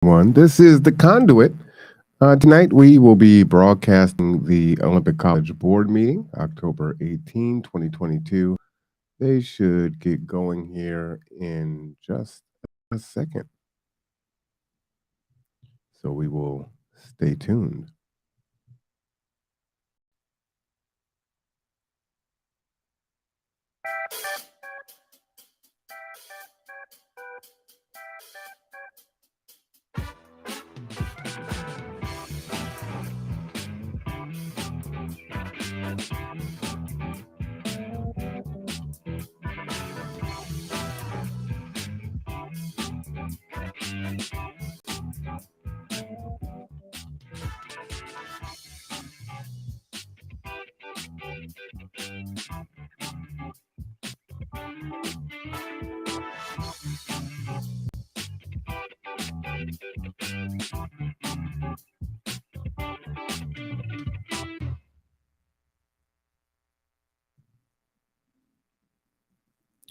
This is the Conduit. Tonight we will be broadcasting the Olympic College Board meeting, October 18, 2022. They should get going here in just a second. So we will stay tuned.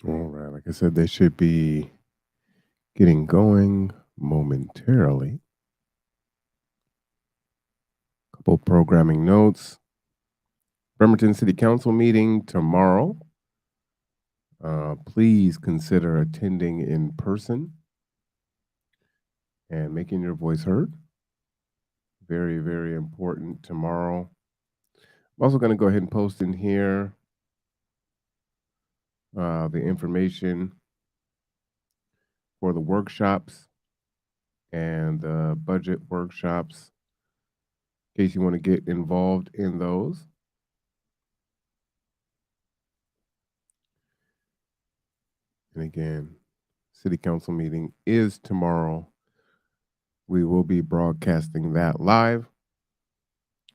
All right, like I said, they should be getting going momentarily. Couple programming notes. Bremerton City Council meeting tomorrow. Please consider attending in person and making your voice heard. Very, very important tomorrow. I'm also going to go ahead and post in here the information for the workshops and the budget workshops in case you want to get involved in those. And again, City Council meeting is tomorrow. We will be broadcasting that live.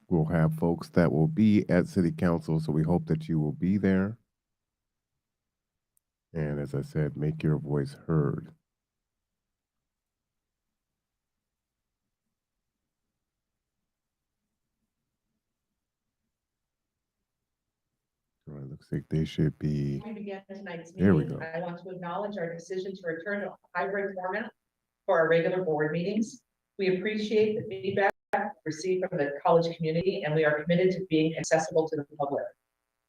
We'll have folks that will be at City Council, so we hope that you will be there. And as I said, make your voice heard. All right, looks like they should be. We begin tonight's There meeting. we go. I want to acknowledge our decision to return to a hybrid format for our regular board meetings. We appreciate the feedback received from the college community, and we are committed to being accessible to the public.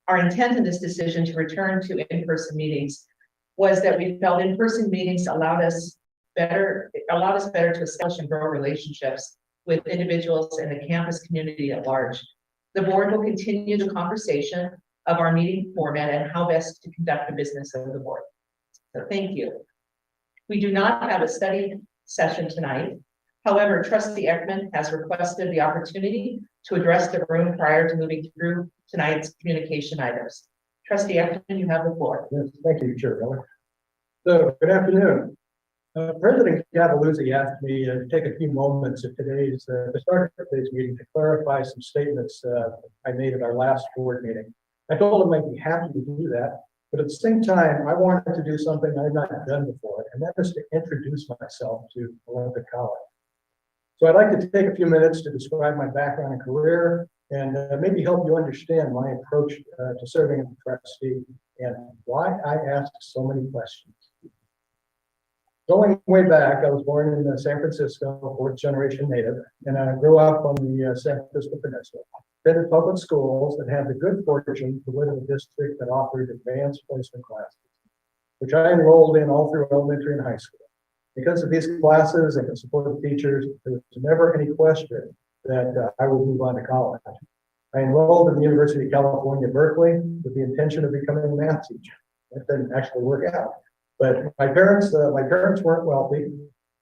Our intent in this decision to return to in-person meetings was that we felt in-person meetings allowed us better to establish and grow relationships with individuals in the campus community at large. The board will continue the conversation of our meeting format and how best to conduct the business of the board. So thank you. We do not have a study session tonight. However, Trustee Ekman has requested the opportunity to address the room prior to moving through tonight's communication items. Trustee Ekman, you have the floor. Yes, thank you, Chair Miller. So, good afternoon. President Gavaluzzi asked me to take a few moments at the start of today's meeting to clarify some statements I made at our last board meeting. I told him I'd be happy to do that, but at the same time, I wanted to do something I've not done before, and that is to introduce myself to Olympic College. So I'd like to take a few minutes to describe my background and career, and maybe help you understand my approach to serving as a trustee and why I ask so many questions. Going way back, I was born in San Francisco, fourth generation native, and I grew up on the San Francisco Peninsula. Attended public schools that had the good fortune to live in a district that offered advanced placement classes, which I enrolled in all through elementary and high school. Because of these classes and the support of teachers, there was never any question that I would move on to college. I enrolled in the University of California, Berkeley, with the intention of becoming a math teacher. That didn't actually work out. But my parents weren't wealthy,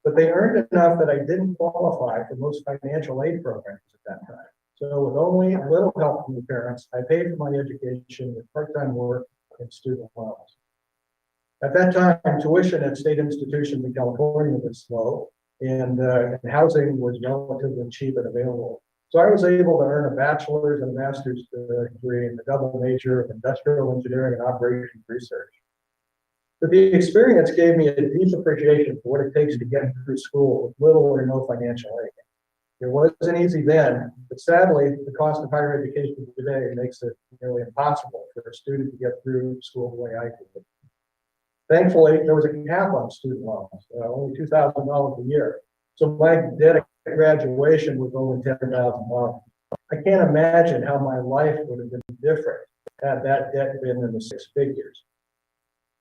but they earned enough that I didn't qualify for most financial aid programs at that time. So with only a little help from the parents, I paid for my education with part-time work and student loans. At that time, tuition at state institutions in California was low, and housing was relatively cheap and available. So I was able to earn a bachelor's and a master's degree in the double major of industrial engineering and operations research. But the experience gave me a deep appreciation for what it takes to get through school with little or no financial aid. It wasn't easy then, but sadly, the cost of higher education today makes it nearly impossible for a student to get through school the way I did. Thankfully, there was a cap on student loans, only $2,000 a year. So my debt at graduation was over $10,000. I can't imagine how my life would have been different had that debt been in the six figures.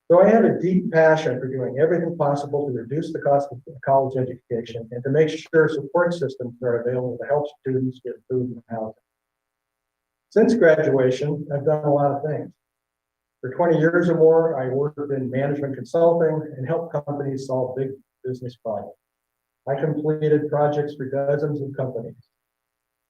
So I had a deep passion for doing everything possible to reduce the cost of college education and to make sure support systems are available to help students get food and housing. Since graduation, I've done a lot of things. For 20 years or more, I worked in management consulting and helped companies solve big business problems. I completed projects for dozens of companies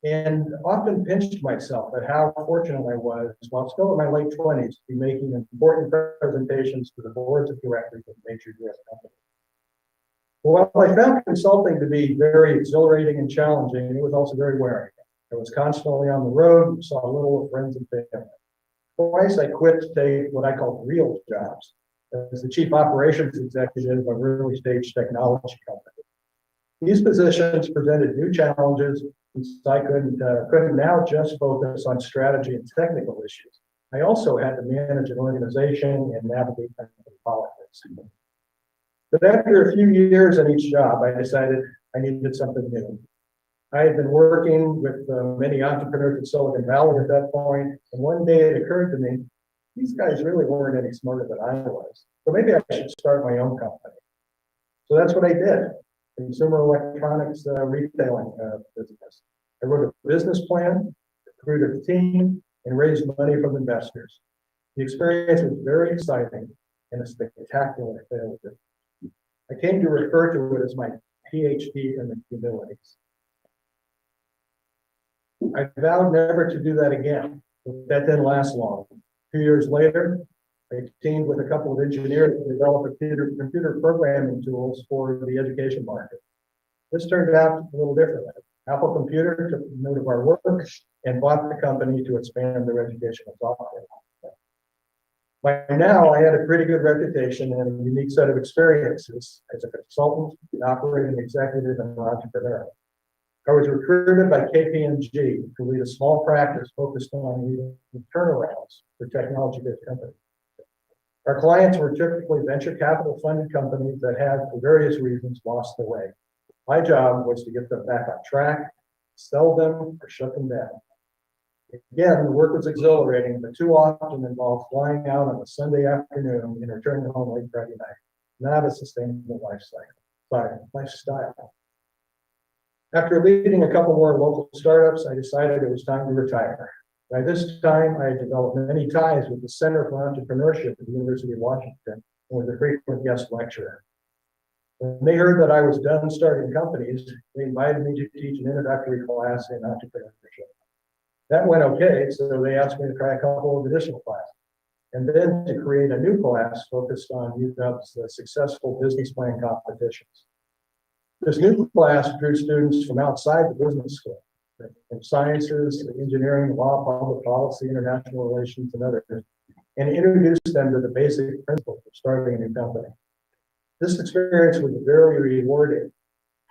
and often pinched myself at how fortunate I was while still in my late 20s to be making important presentations to the boards of directors of major US companies. While I found consulting to be very exhilarating and challenging, it was also very wearing. I was constantly on the road and saw little of friends and family. Twice I quit to take what I call real jobs as the chief operations executive of a early stage technology company. These positions presented new challenges, and so I couldn't now just focus on strategy and technical issues. I also had to manage an organization and navigate politics. But after a few years in each job, I decided I needed something new. I had been working with many entrepreneurs in Silicon Valley at that point, and one day it occurred to me, these guys really weren't any smarter than I was. So maybe I should start my own company. So that's what I did. Consumer electronics retailing business. I wrote a business plan, recruited a team, and raised money from investors. The experience was very exciting and a spectacular failure. I came to refer to it as my PhD in the humilities. I vowed never to do that again, but that didn't last long. 2 years later, I teamed with a couple of engineers to develop computer programming tools for the education market. This turned out a little differently. Apple Computer took note of our work and bought the company to expand their educational software. By now, I had a pretty good reputation and a unique set of experiences as a consultant, an operating executive, and an entrepreneur. I was recruited by KPMG to lead a small practice focused on leading turnarounds for technology-based companies. Our clients were typically venture capital funded companies that had, for various reasons, lost their way. My job was to get them back on track, sell them, or shut them down. Again, the work was exhilarating, but too often involved flying out on a Sunday afternoon and returning home late Friday night. Not a sustainable lifestyle. After leading a couple more local startups, I decided it was time to retire. By this time, I had developed many ties with the Center for Entrepreneurship at the University of Washington and was a frequent guest lecturer. When they heard that I was done starting companies, they invited me to teach an introductory class in entrepreneurship. That went okay, so they asked me to try a couple of additional classes, and then to create a new class focused on UW's successful business plan competitions. This new class drew students from outside the business school, from sciences, engineering, law, public policy, international relations, and others, and introduced them to the basic principles of starting a new company. This experience was very rewarding,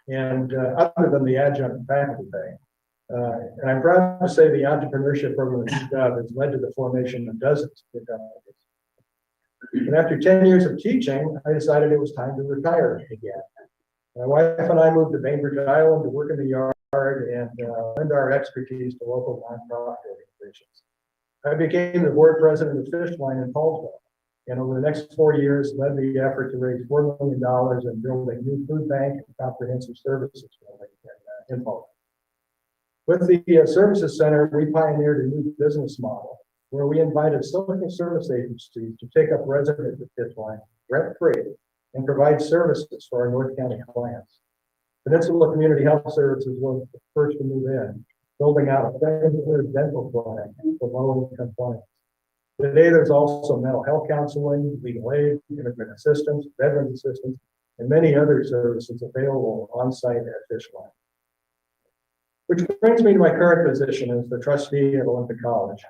and other than the adjunct faculty pay. And I'm proud to say the entrepreneurship program at UW has led to the formation of dozens of companies. And after 10 years of teaching, I decided it was time to retire again. My wife and I moved to Bainbridge Island to work in the yard and lend our expertise to local nonprofit organizations. I became the board president of Fishline in Paulsville, and over the next 4 years led the effort to raise $4 million and build a new food bank and comprehensive services building in Paulsville. With the services center, we pioneered a new business model where we invited social service agencies to take up residents at Fishline rent-free and provide services for our North County clients. Peninsula Community Health Services was the first to move in, building out a dental clinic for low-income clients. Today, there's also mental health counseling, legal aid, immigrant assistance, veteran assistance, and many other services available on-site at Fishline. Which brings me to my current position as the trustee at Olympic College.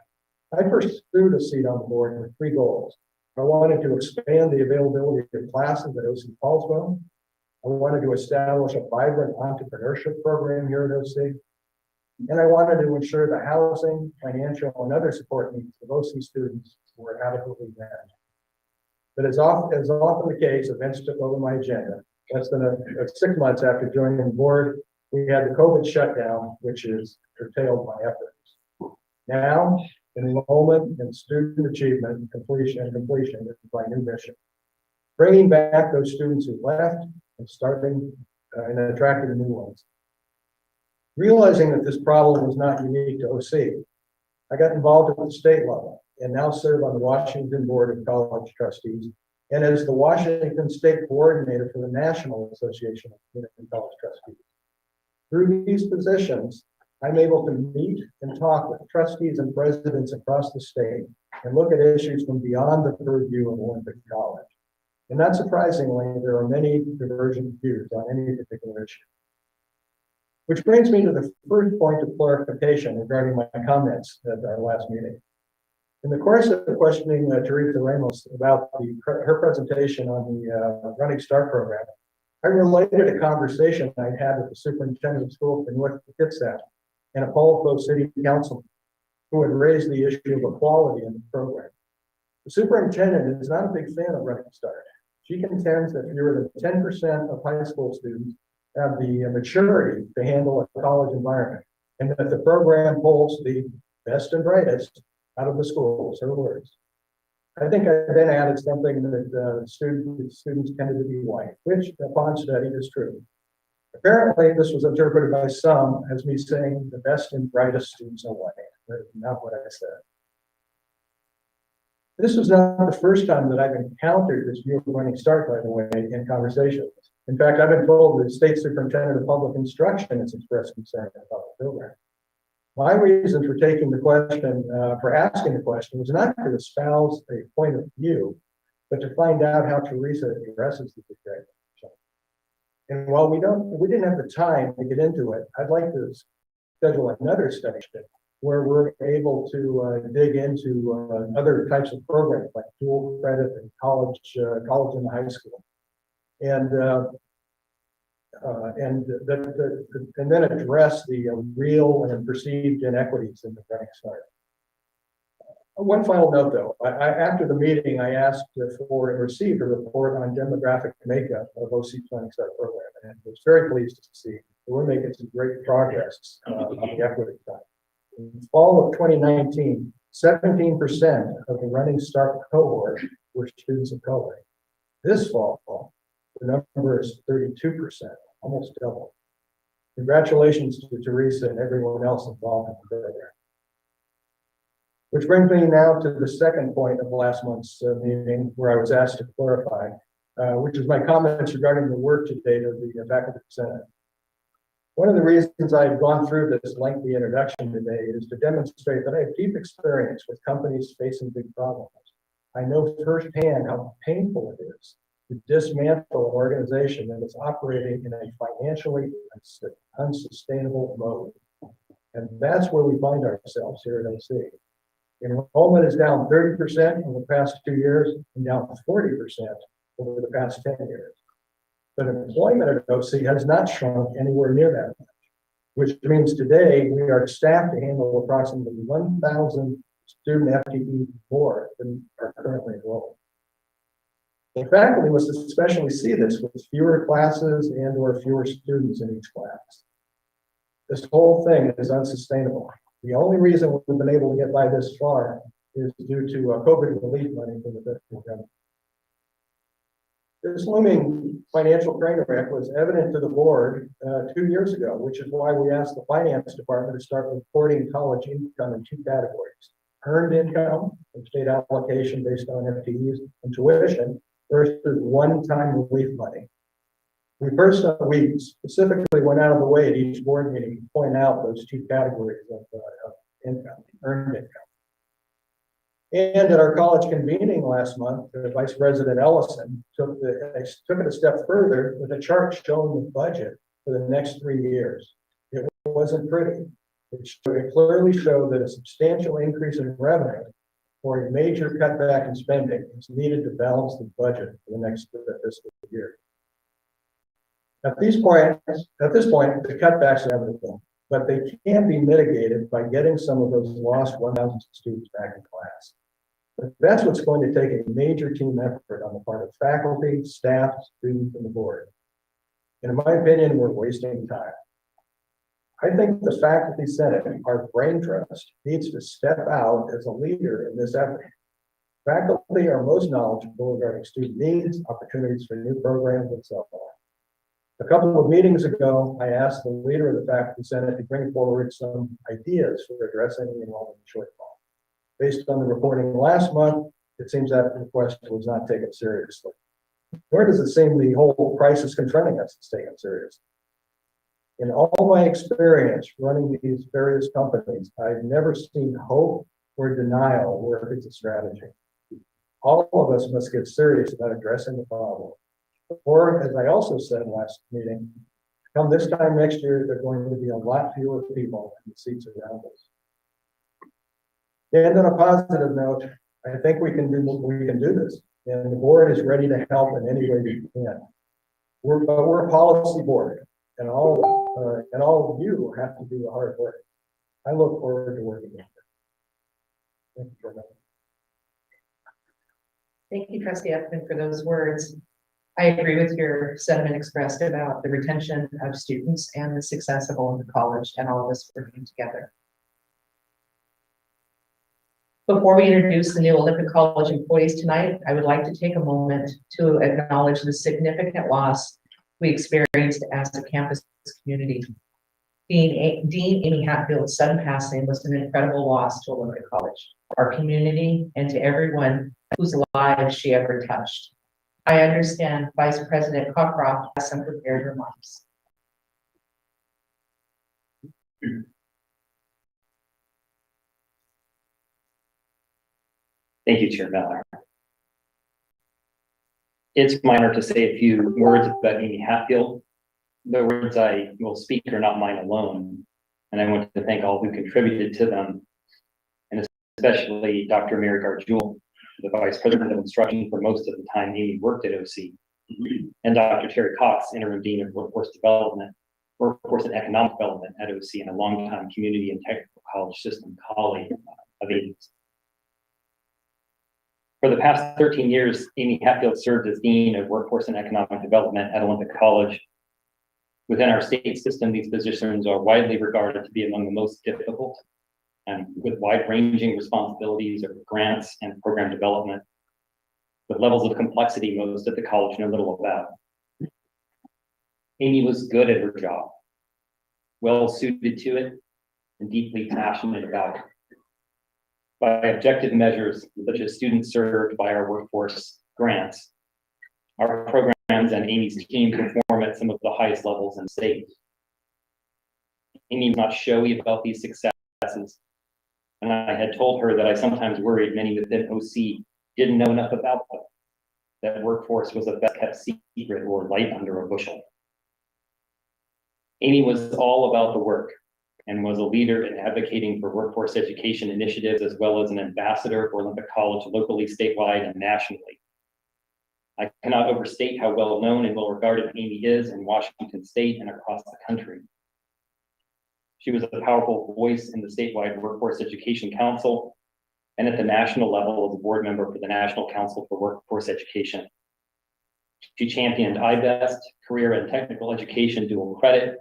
I pursued a seat on the board with 3 goals. I wanted to expand the availability of classes at OC Paulsville. I wanted to establish a vibrant entrepreneurship program here at OC. And I wanted to ensure the housing, financial, and other support needs of OC students were adequately met. But as often the case, events took over my agenda, less than 6 months after joining the board, we had the COVID shutdown, which is curtailed my efforts. Now, enrollment and student achievement and completion is my new mission. Bringing back those students who left and starting and attracting new ones. Realizing that this problem was not unique to OC, I got involved at the state level and now serve on the Washington Board of College Trustees and as the Washington State Coordinator for the National Association of Community College Trustees. Through these positions, I'm able to meet and talk with trustees and presidents across the state and look at issues from beyond the purview of Olympic College. And not surprisingly, there are many divergent views on any particular issue. Which brings me to the first point of clarification regarding my comments at our last meeting. In the course of questioning Teresa Ramos about her presentation on the Running Start program, I related a conversation I had with the superintendent of schools in North Kitsap and a Apollo City Council who had raised the issue of equality in the program. The superintendent is not a big fan of Running Start. She contends that fewer than 10% of high school students have the maturity to handle a college environment, and that the program pulls the best and brightest out of the schools, her words. I think I then added something that students tended to be white, which upon study is true. Apparently, this was interpreted by some as me saying the best and brightest students are white. That is not what I said. This was not the first time that I've encountered this view of Running Start, by the way, in conversations. In fact, I've been told that the state superintendent of public instruction has expressed concern about the program. My reason for taking the question, for asking the question, was not to espouse a point of view, but to find out how Teresa addresses the objection. And while we didn't have the time to get into it, I'd like to schedule another study where we're able to dig into other types of programs like dual credit and college and high school, and then address the real and perceived inequities in the Running Start. One final note, though. After the meeting, I asked for and received a report on demographic makeup of OC Running Start program, and was very pleased to see that we're making some great progress on the equity side. In the fall of 2019, 17% of the Running Start cohort were students of color. This fall, the number is 32%, almost double. Congratulations to Teresa and everyone else involved in the program. Which brings me now to the second point of last month's meeting, where I was asked to clarify, which is my comments regarding the work to date of the Faculty Senate. One of the reasons I've gone through this lengthy introduction today is to demonstrate that I have deep experience with companies facing big problems. I know firsthand how painful it is to dismantle an organization that is operating in a financially unsustainable mode. And that's where we find ourselves here at OC. Enrollment is down 30% over the past 2 years and down 40% over the past 10 years. But employment at OC has not shrunk anywhere near that much, which means today we are staffed to handle approximately 1,000 student FTE more than are currently enrolled. The faculty must especially see this with fewer classes and or fewer students in each class. This whole thing is unsustainable. The only reason we've been able to get by this far is due to COVID relief money from the federal government. This looming financial train wreck was evident to the board 2 years ago, which is why we asked the finance department to start reporting college income in 2 categories: earned income and state allocation based on FTEs and tuition versus one-time relief money. We specifically went out of the way at each board meeting to point out those 2 categories of income, earned income. And at our college convening last month, Vice President Ellison took it a step further with a chart showing the budget for the next 3 years. It wasn't pretty. It clearly showed that a substantial increase in revenue or a major cutback in spending is needed to balance the budget for the next fiscal year. At this point, the cutbacks are inevitable, but they can be mitigated by getting some of those lost 1,000 students back in class. But that's what's going to take a major team effort on the part of faculty, staff, students, and the board. In my opinion, we're wasting time. I think the Faculty Senate, our brain trust, needs to step out as a leader in this effort. Faculty are most knowledgeable regarding student needs, opportunities for new programs, and so on. A couple of meetings ago, I asked the leader of the Faculty Senate to bring forward some ideas for addressing the enrollment shortfall. Based on the reporting last month, it seems that request was not taken seriously. Nor does it seem the whole crisis confronting us is taken seriously. In all my experience running these various companies, I've never seen hope or denial work as a strategy. All of us must get serious about addressing the problem. Or, as I also said last meeting, come this time next year, there are going to be a lot fewer people in the seats around us. And on a positive note, I think we can do this, and the board is ready to help in any way we can. We're a policy board, and all of you have to do the hard work. I look forward to working with you. Thank you very much. Thank you, Trustee Ekman, for those words. I agree with your sentiment expressed about the retention of students and the success of all of the college and all of us working together. Before we introduce the new Olympic College employees tonight, I would like to take a moment to acknowledge the significant loss we experienced as a campus community. Dean Amy Hatfield's sudden passing was an incredible loss to Olympic College, our community, and to everyone whose lives she ever touched. I understand Vice President Cockcroft has some prepared remarks. Thank you, Chair Miller. It's my honor to say a few words about Amy Hatfield. The words I will speak are not mine alone, and I want to thank all who contributed to them, and especially Dr. Mary Garjul, the Vice President of Instruction for most of the time Amy worked at OC, and Dr. Terry Cox, Interim Dean of Workforce and Economic Development at OC, and a longtime community and technical college system colleague of Amy's. For the past 13 years, Amy Hatfield served as Dean of Workforce and Economic Development at Olympic College. Within our state system, these positions are widely regarded to be among the most difficult, and with wide-ranging responsibilities of grants and program development, with levels of complexity most at the college know little about. Amy was good at her job, well suited to it, and deeply passionate about it. By objective measures, such as students served by our workforce grants, our programs and Amy's team perform at some of the highest levels in the state. Amy was not showy about these successes, and I had told her that I sometimes worried many within OC didn't know enough about them, that workforce was a best kept secret or light under a bushel. Amy was all about the work and was a leader in advocating for workforce education initiatives, as well as an ambassador for Olympic College locally, statewide, and nationally. I cannot overstate how well known and well regarded Amy is in Washington State and across the country. She was a powerful voice in the statewide Workforce Education Council and at the national level as a board member for the National Council for Workforce Education. She championed IBEST, career and technical education dual credit,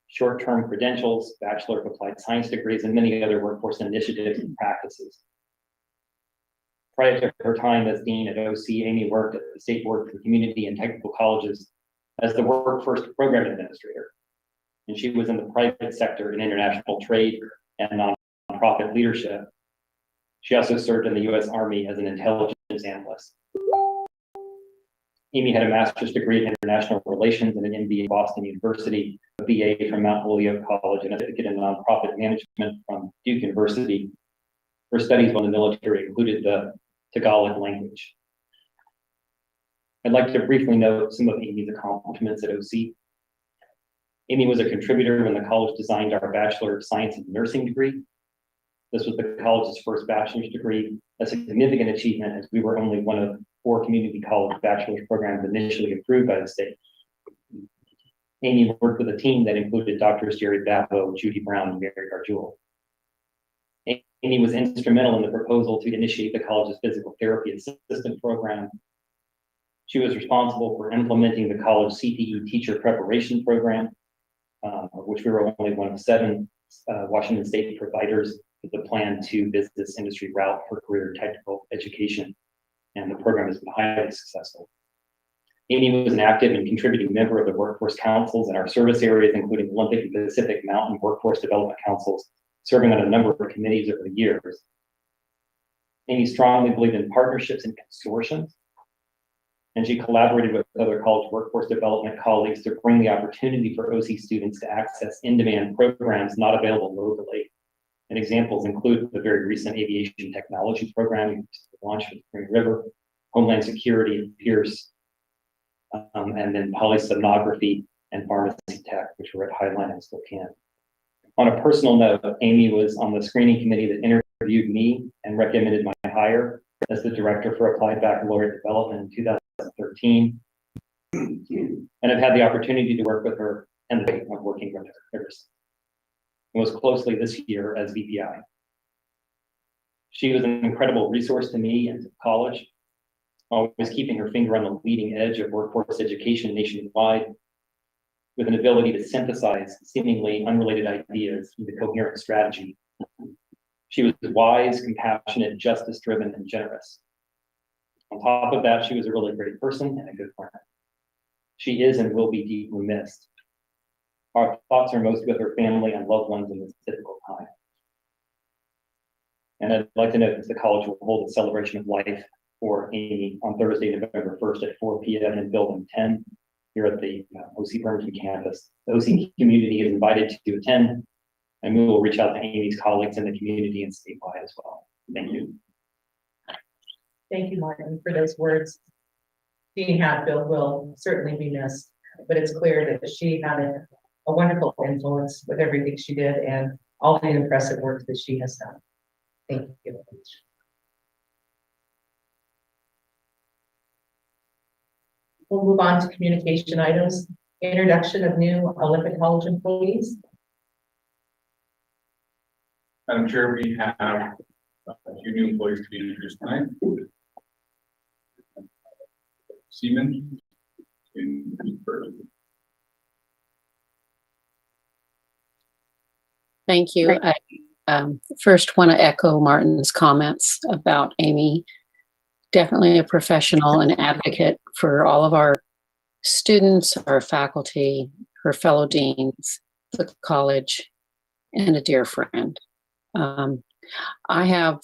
short-term credentials, Bachelor of Applied Science degrees, and many other workforce initiatives and practices. Prior to her time as Dean at OC, Amy worked at the State Board for Community and Technical Colleges as the Workforce Program Administrator, and she was in the private sector in international trade and nonprofit leadership. She also served in the U.S. Army as an intelligence analyst. Amy had a master's degree in international relations and an MBA at Boston University, a BA from Mount Holyoke College, and a certificate in nonprofit management from Duke University. Her studies on the military included the Tagalog language. I'd like to briefly note some of Amy's accomplishments at OC. Amy was a contributor when the college designed our Bachelor of Science in Nursing degree. This was the college's first bachelor's degree, a significant achievement as we were only one of 4 community college bachelor's programs initially approved by the state. Amy worked with a team that included Drs. Jerry Babo, Judy Brown, and Mary Garjul. Amy was instrumental in the proposal to initiate the college's physical therapy assistant program. She was responsible for implementing the college CTE teacher preparation program, of which we were only one of 7 Washington State providers with the Plan to Business Industry route for career technical education, and the program has been highly successful. Amy was an active and contributing member of the workforce councils in our service areas, including Olympic and Pacific Mountain Workforce Development Councils, serving on a number of committees over the years. Amy strongly believed in partnerships and consortiums, and she collaborated with other college workforce development colleagues to bring the opportunity for OC students to access in-demand programs not available locally. And examples include the very recent aviation technology program launched with Green River, Homeland Security, Pierce, and then polysomnography and pharmacy tech, which were at Highline and Spokane. On a personal note, Amy was on the screening committee that interviewed me and recommended my hire as the director for Applied Baccalaureate Development in 2013. And I've had the opportunity to work with her and the working with her most closely this year as VPI. She was an incredible resource to me and to college, always keeping her finger on the leading edge of workforce education nationwide, with an ability to synthesize seemingly unrelated ideas into coherent strategy. She was wise, compassionate, justice-driven, and generous. On top of that, she was a really great person and a good friend. She is and will be deeply missed. Our thoughts are most with her family and loved ones in this difficult time. And I'd like to note that the college will hold a celebration of life for Amy on Thursday, November 1st at 4 p.m. in Building 10 here at the OC Burlington campus. The OC community is invited to attend, and we will reach out to Amy's colleagues in the community and statewide as well. Thank you. Thank you, Martin, for those words. Jean Hatfield will certainly be missed, but it's clear that she had a wonderful influence with everything she did and all the impressive work that she has done. Thank you. We'll move on to communication items. Introduction of new Olympic College employees. Madam Chair, we have a few new employees to be introduced tonight. Seaman in Berlin. Thank you. I first want to echo Martin's comments about Amy. Definitely a professional and advocate for all of our students, our faculty, her fellow deans, the college, and a dear friend. I have,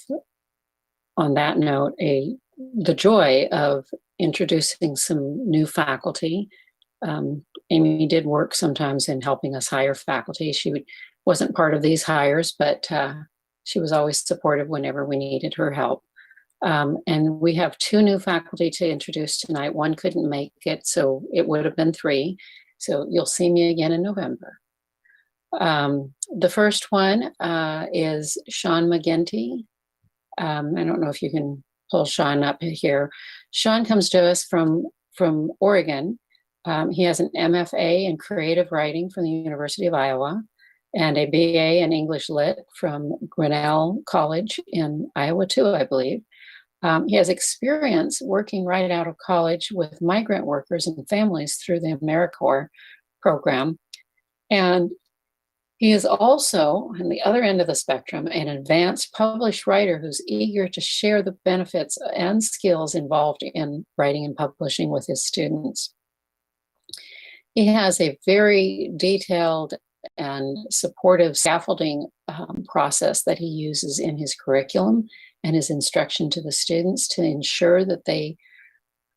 on that note, the joy of introducing some new faculty. Amy did work sometimes in helping us hire faculty. She wasn't part of these hires, but she was always supportive whenever we needed her help. And we have 2 new faculty to introduce tonight. One couldn't make it, so it would have been 3. So you'll see me again in November. The first one is Sean Mcginty. I don't know if you can pull Sean up here. Sean comes to us from Oregon. He has an MFA in creative writing from the University of Iowa and a BA in English Lit from Grinnell College in Iowa too, I believe. He has experience working right out of college with migrant workers and families through the AmeriCorps program. And he is also, on the other end of the spectrum, an advanced published writer who's eager to share the benefits and skills involved in writing and publishing with his students. He has a very detailed and supportive scaffolding process that he uses in his curriculum and his instruction to the students to ensure that they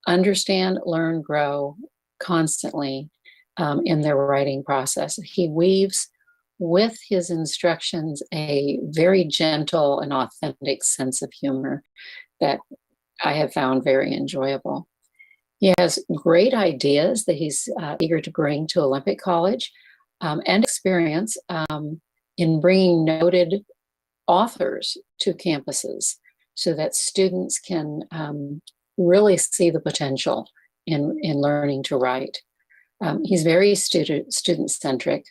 understand, learn, grow constantly in their writing process. He weaves with his instructions a very gentle and authentic sense of humor that I have found very enjoyable. He has great ideas that he's eager to bring to Olympic College and experience in bringing noted authors to campuses so that students can really see the potential in learning to write. He's very student-centric.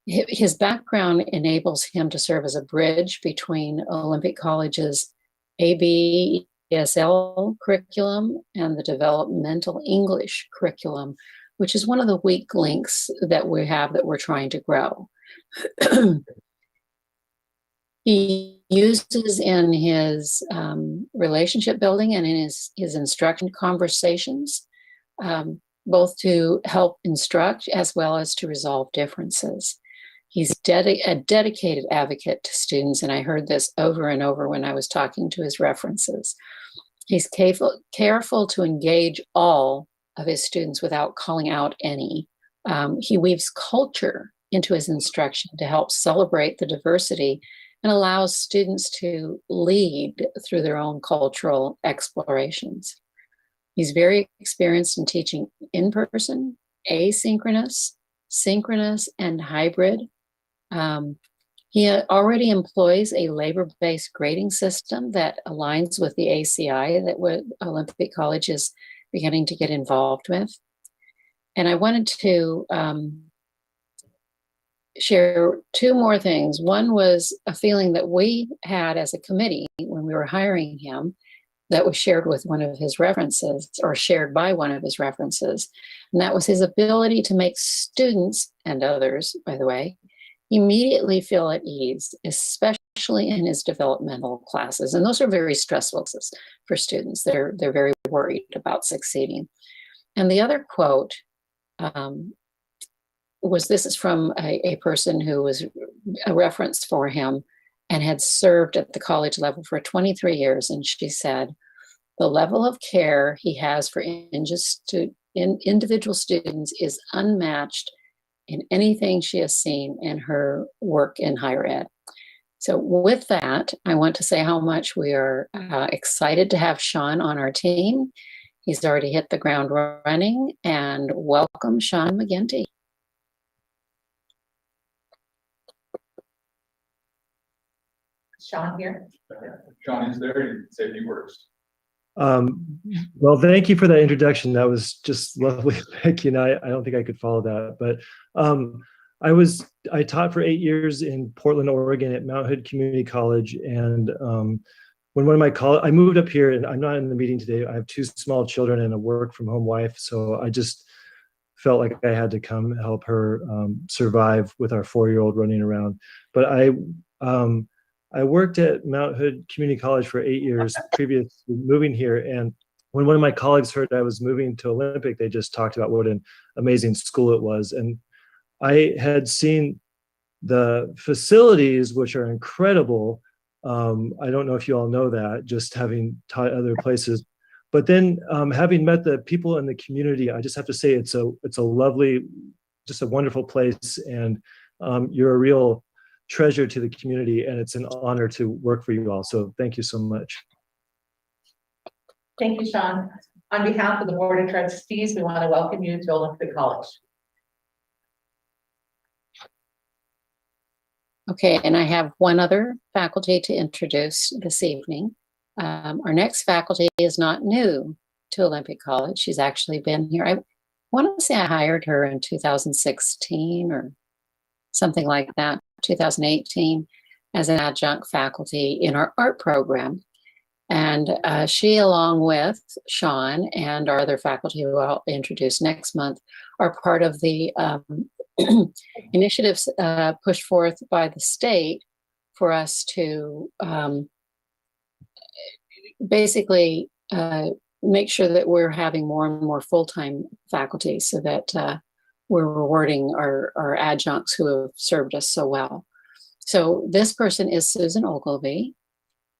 His background enables him to serve as a bridge between Olympic College's AB ESL curriculum and the developmental English curriculum, which is one of the weak links that we have that we're trying to grow. He uses in his relationship building and in his instruction conversations, both to help instruct as well as to resolve differences. He's a dedicated advocate to students, and I heard this over and over when I was talking to his references. He's careful to engage all of his students without calling out any. He weaves culture into his instruction to help celebrate the diversity and allows students to lead through their own cultural explorations. He's very experienced in teaching in person, asynchronous, synchronous, and hybrid. He already employs a labor-based grading system that aligns with the ACI that Olympic College is beginning to get involved with. And I wanted to share two more things. One was a feeling that we had as a committee when we were hiring him that was shared with one of his references, or shared by one of his references. And that was his ability to make students, and others, by the way, immediately feel at ease, especially in his developmental classes. And those are very stressful for students. They're very worried about succeeding. And the other quote this is from a person who was a reference for him and had served at the college level for 23 years. And she said, the level of care he has for individual students is unmatched in anything she has seen in her work in higher ed. So with that, I want to say how much we are excited to have Sean on our team. He's already hit the ground running, and welcome, Sean Mcginty. Sean here. Sean is there, you can say a few words. Well, thank you for that introduction. That was just lovely. Becky, and I don't think I could follow that, but I taught for 8 years in Portland, Oregon at Mount Hood Community College. And when one of my I moved up here, and I'm not in the meeting today. I have 2 small children and a work from home wife. So I just felt like I had to come help her survive with our 4-year-old running around. But I worked at Mount Hood Community College for 8 years previous to moving here. And when one of my colleagues heard I was moving to Olympic, they just talked about what an amazing school it was. And I had seen the facilities, which are incredible. I don't know if you all know that, just having taught other places. But then having met the people in the community, I just have to say it's a lovely, just a wonderful place. And you're a real treasure to the community, and it's an honor to work for you all. So thank you so much. Thank you, Sean. On behalf of the Board of Trustees, we want to welcome you to Olympic College. Okay, and I have one other faculty to introduce this evening. Our next faculty is not new to Olympic College. She's actually been here. I want to say I hired her in 2016 or something like that, 2018, as an adjunct faculty in our art program. And she, along with Sean and our other faculty who I'll introduce next month, are part of the initiatives pushed forth by the state for us to basically make sure that we're having more and more full-time faculty so that we're rewarding our adjuncts who have served us so well. So this person is Susan Ogilvy.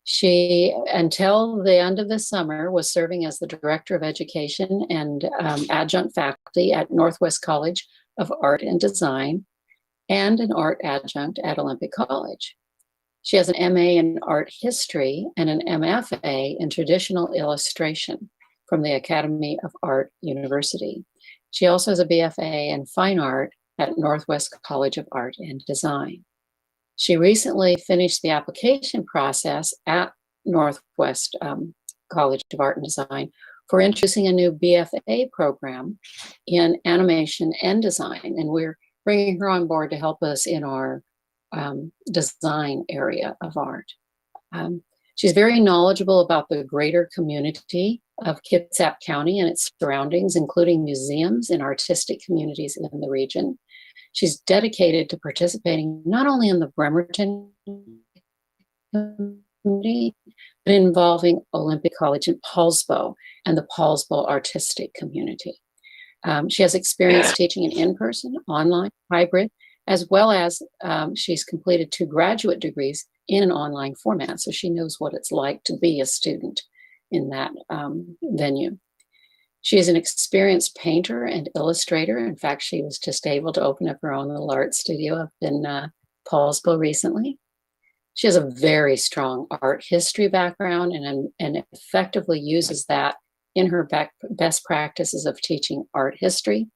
She, until the end of the summer, was serving as the Director of Education and adjunct faculty at Northwest College of Art and Design and an art adjunct at Olympic College. She has an MA in Art History and an MFA in Traditional Illustration from the Academy of Art University. She also has a BFA in Fine Art at Northwest College of Art and Design. She recently finished the application process at Northwest College of Art and Design for introducing a new BFA program in animation and design. And we're bringing her on board to help us in our design area of art. She's very knowledgeable about the greater community of Kitsap County and its surroundings, including museums and artistic communities in the region. She's dedicated to participating not only in the Bremerton community, but involving Olympic College in Paulsbo and the Paulsbo artistic community. She has experience teaching in-person, online, hybrid, as well as she's completed 2 graduate degrees in an online format. So she knows what it's like to be a student in that venue. She is an experienced painter and illustrator. In fact, she was just able to open up her own little art studio up in Paulsbo recently. She has a very strong art history background and effectively uses that in her best practices of teaching art history.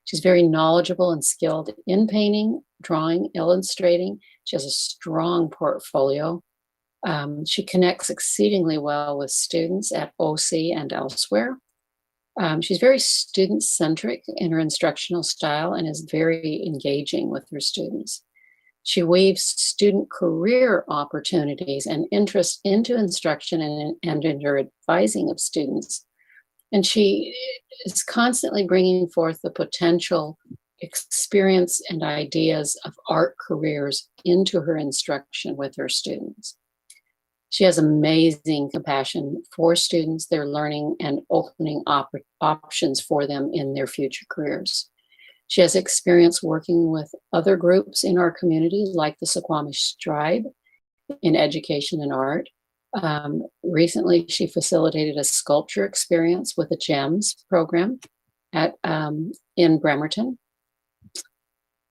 She's very knowledgeable and skilled in painting, drawing, illustrating. She has a strong portfolio. She connects exceedingly well with students at OC and elsewhere. She's very student-centric in her instructional style and is very engaging with her students. She weaves student career opportunities and interest into instruction and in her advising of students. And she is constantly bringing forth the potential experience and ideas of art careers into her instruction with her students. She has amazing compassion for students, their learning, and opening options for them in their future careers. She has experience working with other groups in our community, like the Suquamish Tribe, in education and art. Recently, she facilitated a sculpture experience with the GEMS program in Bremerton.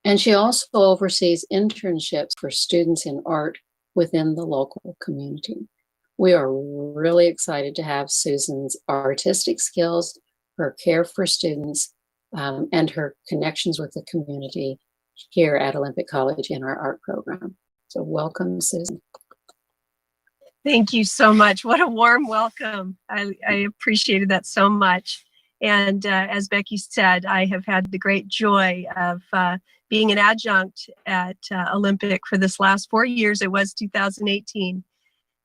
And she also oversees internships for students in art within the local community. We are really excited to have Susan's artistic skills, her care for students, and her connections with the community here at Olympic College in our art program. So welcome, Susan. Thank you so much. What a warm welcome. I appreciated that so much. And as Becky said, I have had the great joy of being an adjunct at Olympic for this last 4 years. It was 2018.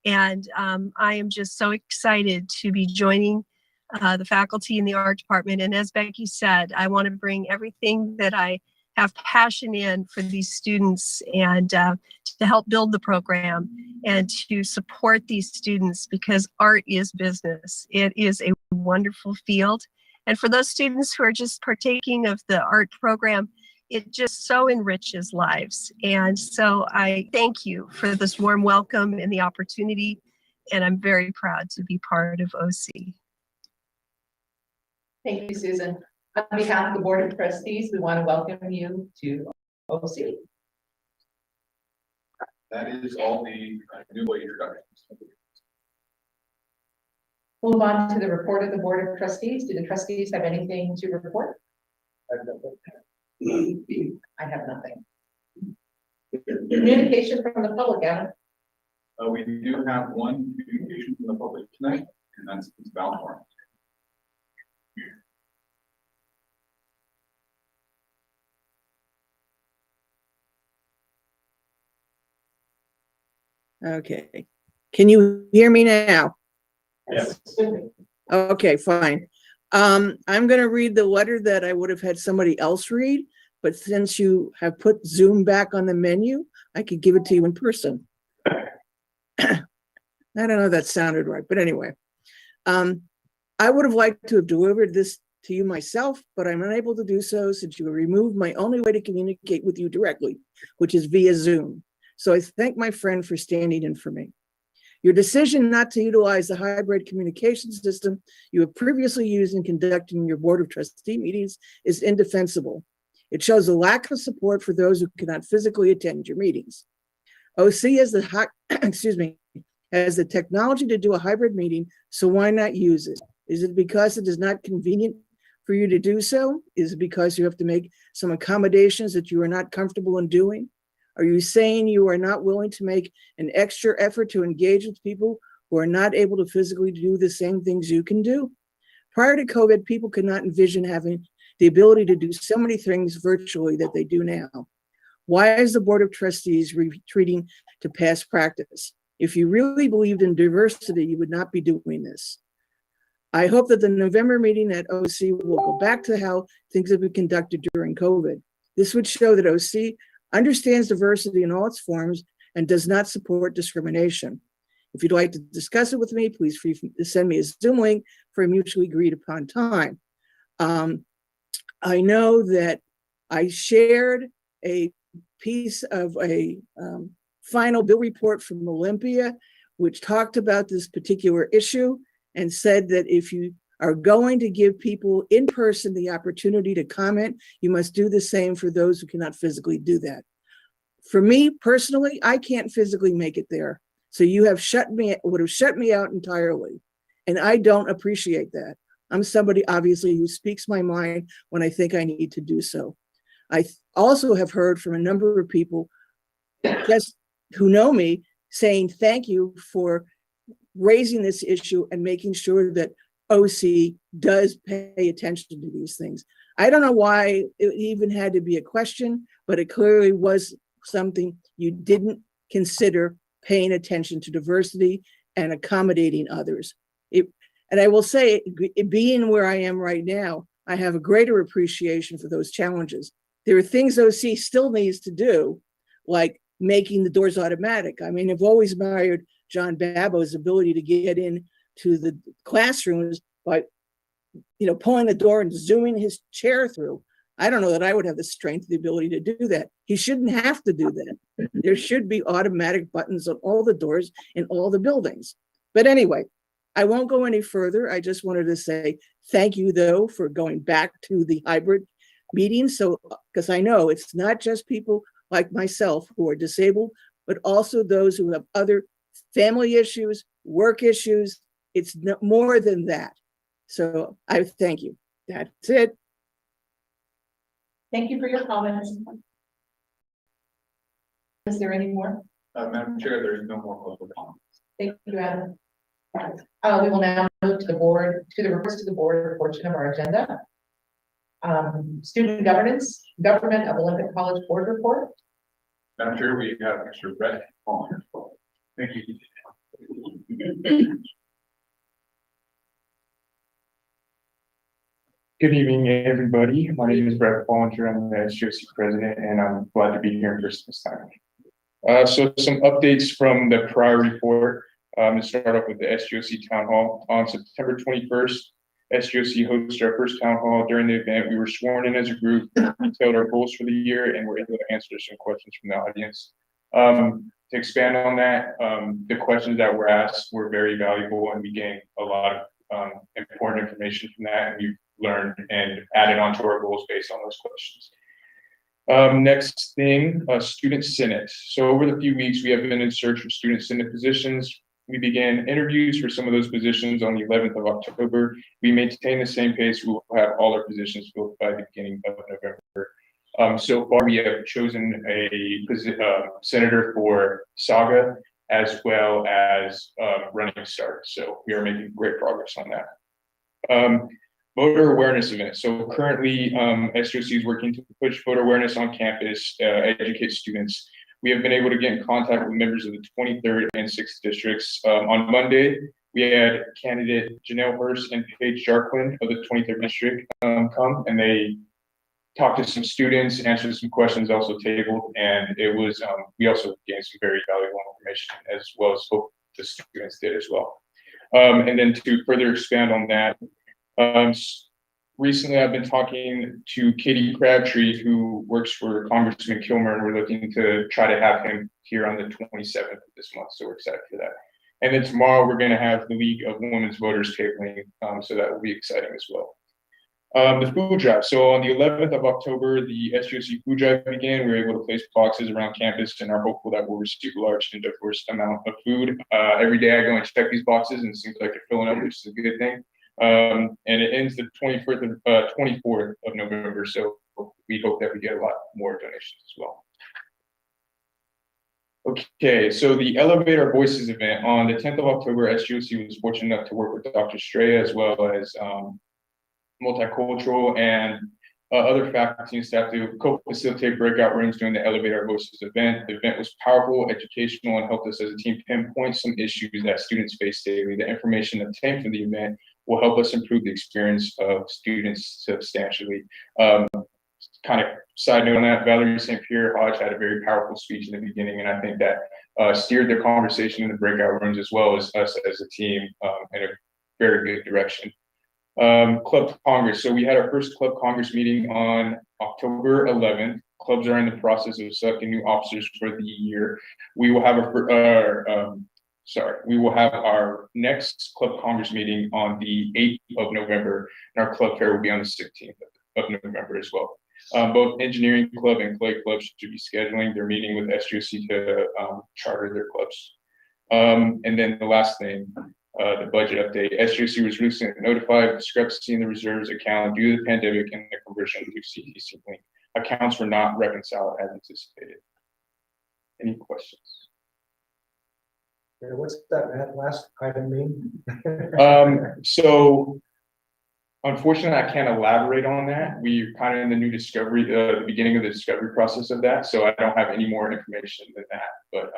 And I am just so excited to be joining the faculty in the art department. And as Becky said, I want to bring everything that I have passion in for these students and to help build the program and to support these students, because art is business. It is a wonderful field. And for those students who are just partaking of the art program, it just so enriches lives. And so I thank you for this warm welcome and the opportunity. And I'm very proud to be part of OC. Thank you, Susan. On behalf of the Board of Trustees, we want to welcome you to OC. That is all the new way introductions. Move on to the report of the Board of Trustees. Do the trustees have anything to report? I have nothing. Communication from the public, Adam. We do have one communication from the public tonight, and that's Val Moore. Okay. Can you hear me now? Yes. Okay, fine. I'm going to read the letter that I would have had somebody else read, but since you have put Zoom back on the menu, I could give it to you in person. I don't know if that sounded right, but anyway. I would have liked to have delivered this to you myself, but I'm unable to do so since you removed my only way to communicate with you directly, which is via Zoom. So I thank my friend for standing in for me. Your decision not to utilize the hybrid communication system you have previously used in conducting your Board of Trustee meetings is indefensible. It shows a lack of support for those who cannot physically attend your meetings. OC has the has the technology to do a hybrid meeting, so why not use it? Is it because it is not convenient for you to do so? Is it because you have to make some accommodations that you are not comfortable in doing? Are you saying you are not willing to make an extra effort to engage with people who are not able to physically do the same things you can do? Prior to COVID, people could not envision having the ability to do so many things virtually that they do now. Why is the Board of Trustees retreating to past practice? If you really believed in diversity, you would not be doing this. I hope that the November meeting at OC will go back to how things have been conducted during COVID. This would show that OC understands diversity in all its forms and does not support discrimination. If you'd like to discuss it with me, please feel free to send me a Zoom link for a mutually agreed upon time. I know that I shared a piece of a final bill report from Olympia, which talked about this particular issue and said that if you are going to give people in person the opportunity to comment, you must do the same for those who cannot physically do that. For me personally, I can't physically make it there. So you have would have shut me out entirely. And I don't appreciate that. I'm somebody obviously who speaks my mind when I think I need to do so. I also have heard from a number of people just who know me saying thank you for raising this issue and making sure that OC does pay attention to these things. I don't know why it even had to be a question, but it clearly was something you didn't consider paying attention to diversity and accommodating others. And I will say, being where I am right now, I have a greater appreciation for those challenges. There are things OC still needs to do, like making the doors automatic. I mean, I've always admired John Babo's ability to get into the classrooms by, pulling the door and zooming his chair through. I don't know that I would have the strength, the ability to do that. He shouldn't have to do that. There should be automatic buttons on all the doors in all the buildings. But anyway, I won't go any further. I just wanted to say thank you, though, for going back to the hybrid meetings. So, because I know it's not just people like myself who are disabled, but also those who have other family issues, work issues. It's more than that. So I thank you. That's it. Thank you for your comments. Is there any more? Madam Chair, there is no more public comments. Thank you, Adam. We will now move to the reports to the board portion of our agenda. Student governance, government of Olympic College Board report. Madam Chair, we have Mr. Brett Palmer. Thank you. Good evening, everybody. My name is Brett Bollinger. I'm the SGOC president, and I'm glad to be here for this time. So some updates from the prior report. To start off with the SGOC town hall. On September 21st, SGOC hosted our first town hall. During the event, we were sworn in as a group, detailed our goals for the year, and were able to answer some questions from the audience. To expand on that, the questions that were asked were very valuable, and we gained a lot of important information from that, and we've learned and added on to our goals based on those questions. Next thing, student senate. So over the few weeks, we have been in search for student senate positions. We began interviews for some of those positions on the 11th of October. We maintain the same pace. We will have all our positions filled by the beginning of November. So far, we have chosen a senator for Saga, as well as Running Start. So we are making great progress on that. Voter awareness event. So currently, SGOC is working to push voter awareness on campus, educate students. We have been able to get in contact with members of the 23rd and 6th districts. On Monday, we had candidate Janelle Hurst and Paige Jarklin of the 23rd district come, and they talked to some students, answered some questions also tabled, and it was, we also gained some very valuable information, as well as hope the students did as well. And then to further expand on that, recently I've been talking to Katie Crabtree, who works for Congressman Kilmer, and we're looking to try to have him here on the 27th of this month, so we're excited for that. And then tomorrow we're going to have the League of Women's Voters tabling, so that will be exciting as well. The food drive. So on the 11th of October, the SGOC food drive began. We were able to place boxes around campus and are hopeful that we'll receive a large and diverse amount of food. Every day I go and check these boxes, and it seems like they're filling up, which is a good thing. And it ends the 24th of November. So we hope that we get a lot more donations as well. Okay, so the Elevate Our Voices event on the 10th of October, SGOC was fortunate enough to work with Dr. Straya, as well as Multicultural and Other faculty and staff do co-facilitate breakout rooms during the Elevate Our Voices event. The event was powerful, educational, and helped us as a team pinpoint some issues that students face daily. The information obtained from the event will help us improve the experience of students substantially. Kind of side note on that, Valerie St. Pierre Hodge had a very powerful speech in the beginning, and I think that steered the conversation in the breakout rooms as well as us as a team in a very good direction. Club Congress. So we had our first Club Congress meeting on October 11th. Clubs are in the process of selecting new officers for the year. We will have our next Club Congress meeting on the 8th of November, and our club fair will be on the 16th of November as well. Both Engineering Club and Clay Club should be scheduling their meeting with SGOC to charter their clubs. And then the last thing, the budget update. SGOC was recently notified of discrepancy in the reserves account due to the pandemic and the conversion to CTC link. Accounts were not reconciled as anticipated. Any questions? What's that last item mean? So unfortunately, I can't elaborate on that. We're kind of in the new discovery, the beginning of the discovery process of that. So I don't have any more information than that, but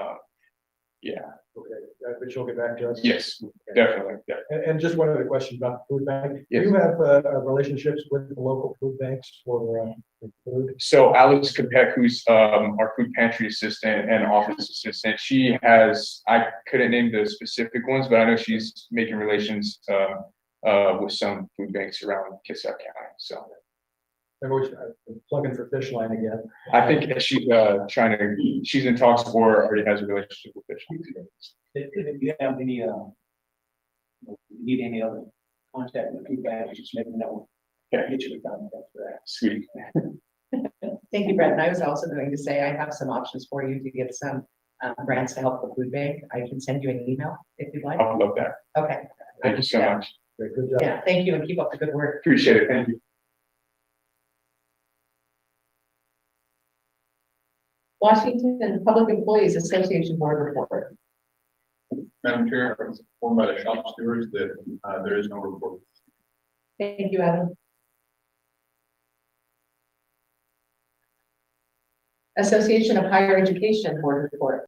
yeah. Okay, but you'll get back to us? Yes, Okay. definitely. Yeah. And just one other question about the food bank. Yes. Do you have relationships with the local food banks for food? So Alex Capek, who's our food pantry assistant and office assistant, she has, I couldn't name the specific ones, but I know she's making relations with some food banks around Kitsap County. So I'm plugging for Fish Line again. I think she's she's in talks or already has a relationship with Fish Line. If you have any, need any other contact with food banks, just let me know. Yeah. Get you the contact for that. Sweet. Thank you, Brett. And I was also going to say, I have some options for you to get some grants to help the food bank. I can send you an email if you'd like. I would love that. Okay. Thank you so Yeah. much. Great, good job. Yeah, thank you and keep up the good work. Appreciate it. Thank you. Washington Public Employees Association Board Report. Madam Chair, I was informed by the shop stewards that there is no report. Thank you, Adam. Association of Higher Education Board Report.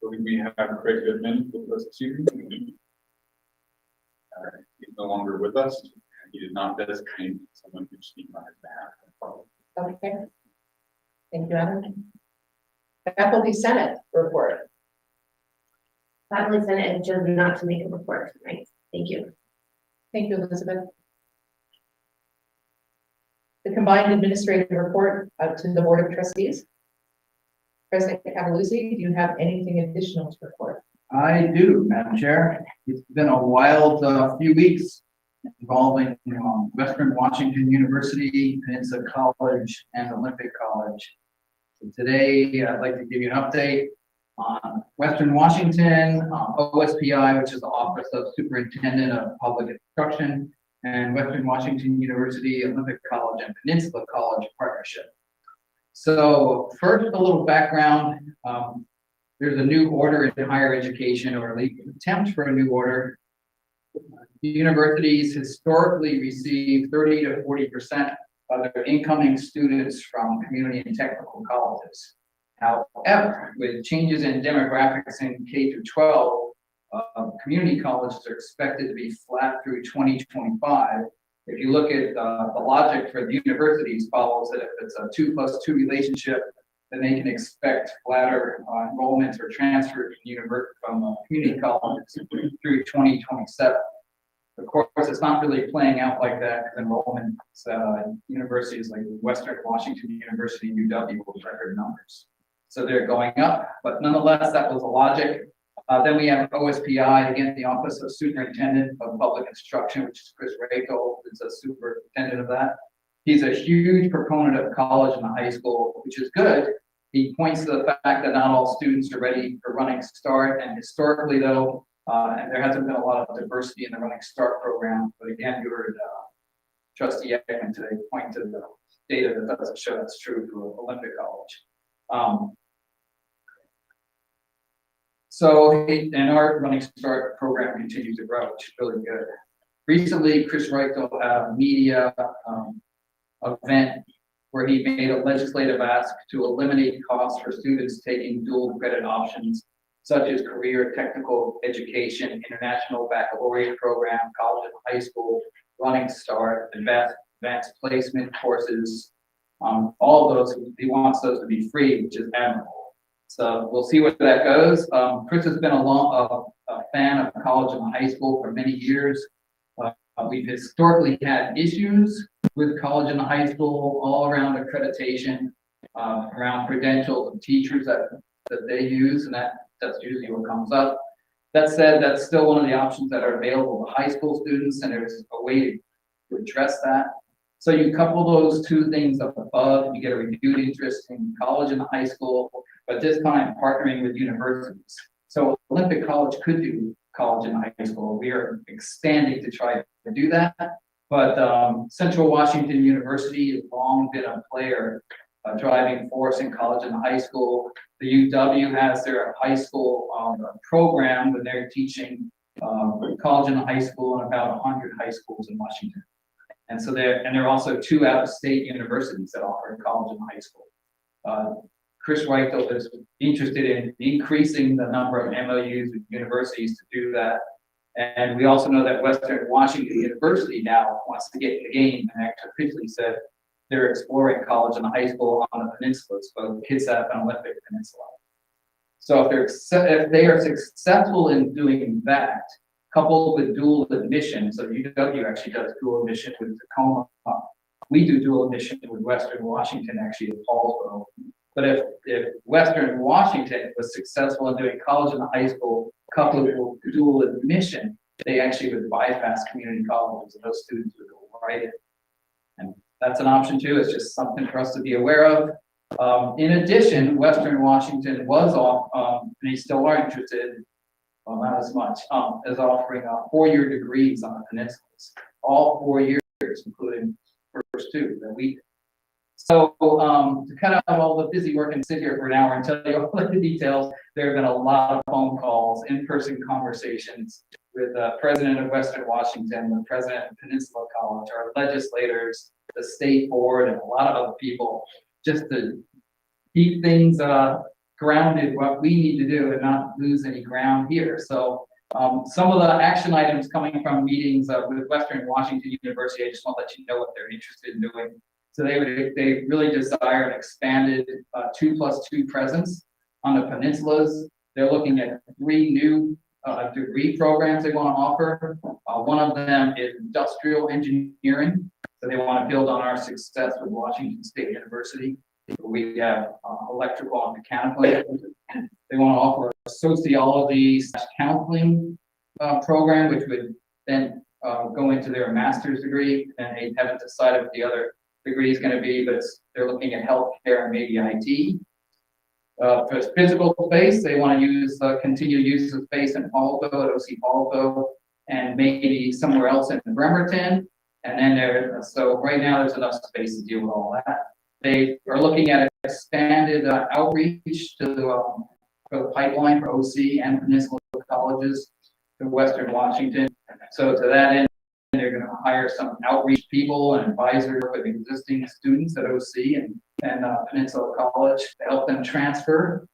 So we have Craig Goodman with us this evening. He's no longer with us. He did not designate someone to speak on his behalf. Okay. Thank you, Adam. Faculty Senate report. Faculty Senate has chosen not to make a report tonight. Thank you. Thank you, Elizabeth. The combined administrative report to the Board of Trustees. President Cavaluzzi, do you have anything additional to report? I do, Madam Chair. It's been a wild few weeks involving Western Washington University, Kitsap College, and Olympic College. So today, I'd like to give you an update on Western Washington, OSPI, which is the Office of Superintendent of Public Instruction, and Western Washington University, Olympic College, and Peninsula College partnership. So first, a little background. There's a new order in higher education, or at least an attempt for a new order. Universities historically receive 30 to 40% of their incoming students from community and technical colleges. However, with changes in demographics in K through 12, community colleges are expected to be flat through 2025. If you look at the logic for the universities follows that if it's a 2+2 relationship, then they can expect flatter enrollments or transfer from community colleges through 2027. Of course, it's not really playing out like that because enrollment universities like Western Washington University, UW, with record numbers. So they're going up, but nonetheless, that was the logic. Then we have OSPI, again, the Office of Superintendent of Public Instruction, which is Chris Rako, who's a superintendent of that. He's a huge proponent of college and high school, which is good. He points to the fact that not all students are ready for Running Start, and historically, though, and there hasn't been a lot of diversity in the Running Start program. But again, you heard Trustee Ekman today point to the data that doesn't show that's true for Olympic College. So, and our Running Start program continues to grow, which is really good. Recently, Chris Reichel had a media event where he made a legislative ask to eliminate costs for students taking dual credit options, such as career technical education, international baccalaureate program, college and high school, running start, advanced placement courses. All of those, he wants those to be free, which is admirable. So we'll see where that goes. Chris has been a fan of college and high school for many years. We've historically had issues with college and high school all around accreditation, around credentials of teachers that they use, and that's usually what comes up. That said, that's still one of the options that are available to high school students, and there's a way to address that. So you couple those two things up above, you get a renewed interest in college and high school, but this time partnering with universities. So Olympic College could do college and high school. We are expanding to try to do that. But Central Washington University has long been a player, a driving force in college and high school. The UW has their high school program when they're teaching college and high school in about 100 high schools in Washington. And so there are also 2 out-of-state universities that offer college and high school. Chris Reichel is interested in increasing the number of MOUs with universities to do that. And we also know that Western Washington University now wants to get in the game and actually officially said they're exploring college and high school on the peninsulas, both Kitsap and Olympic Peninsula. So if they are successful in doing that, coupled with dual admission, so UW actually does dual admission with Tacoma. We do dual admission with Western Washington, actually in Paulsboro. But if Western Washington was successful in doing college and high school coupled with dual admission, they actually would bypass community colleges and those students would go right in. And that's an option too. It's just something for us to be aware of. In addition, Western Washington was off, and they still are interested, well, not as much, as offering 4-year degrees on the peninsulas, all 4 years, including first 2 that we did. So to cut out all the busy work and sit here for an hour and tell you all the details, there have been a lot of phone calls, in-person conversations with the president of Western Washington, the president of Peninsula College, our legislators, the state board, and a lot of other people, just to keep things grounded what we need to do and not lose any ground here. So some of the action items coming from meetings with Western Washington University, I just want to let you know what they're interested in doing. So they really desire an expanded 2+2 presence on the peninsulas. They're looking at 3 new degree programs they want to offer. One of them is industrial engineering. So they want to build on our success with Washington State University. We have electrical and mechanical. They want to offer a sociology/counseling program, which would then go into their master's degree. And they haven't decided what the other degree is going to be, but they're looking at healthcare and maybe IT. For physical space, they want to use continued use of space in Paulsboro, at OC Paulsboro, and maybe somewhere else in Bremerton. And then so right now there's enough space to deal with all that. They are looking at expanded outreach to for the pipeline for OC and Peninsula colleges to Western Washington. So to that end, they're going to hire some outreach people and advisors with existing students at OC and Peninsula College to help them transfer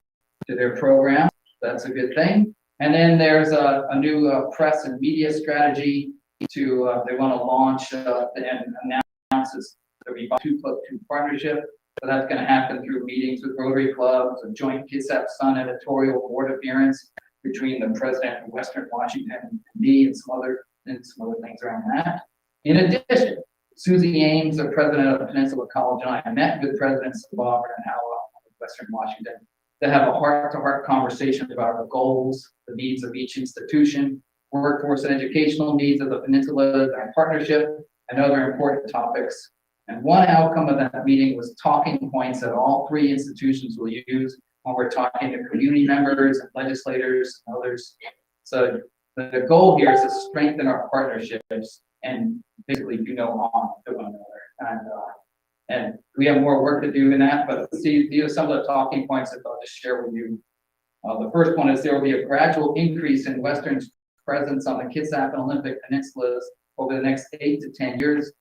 to their program. That's a good thing. And then there's a new press and media strategy to they want to launch and announce this to be 2+2 partnership. So that's going to happen through meetings with Rotary clubs, a joint Kitsap Sun editorial board appearance between the president of Western Washington and me and some other things around that. In addition, Susie Ames, the president of Peninsula College, and I met with Presidents Sababer and Howell of Western Washington to have a heart-to-heart conversation about the goals, the needs of each institution, workforce and educational needs of the peninsula, our partnership, and other important topics. And one outcome of that meeting was talking points that all 3 institutions will use when we're talking to community members and legislators and others. So the goal here is to strengthen our partnerships and basically do no harm to one another. And we have more work to do in that, but these are some of the talking points that I'll just share with you. The first one is there will be a gradual increase in Western's presence on the Kitsap and Olympic peninsulas over the next 8 to 10 years,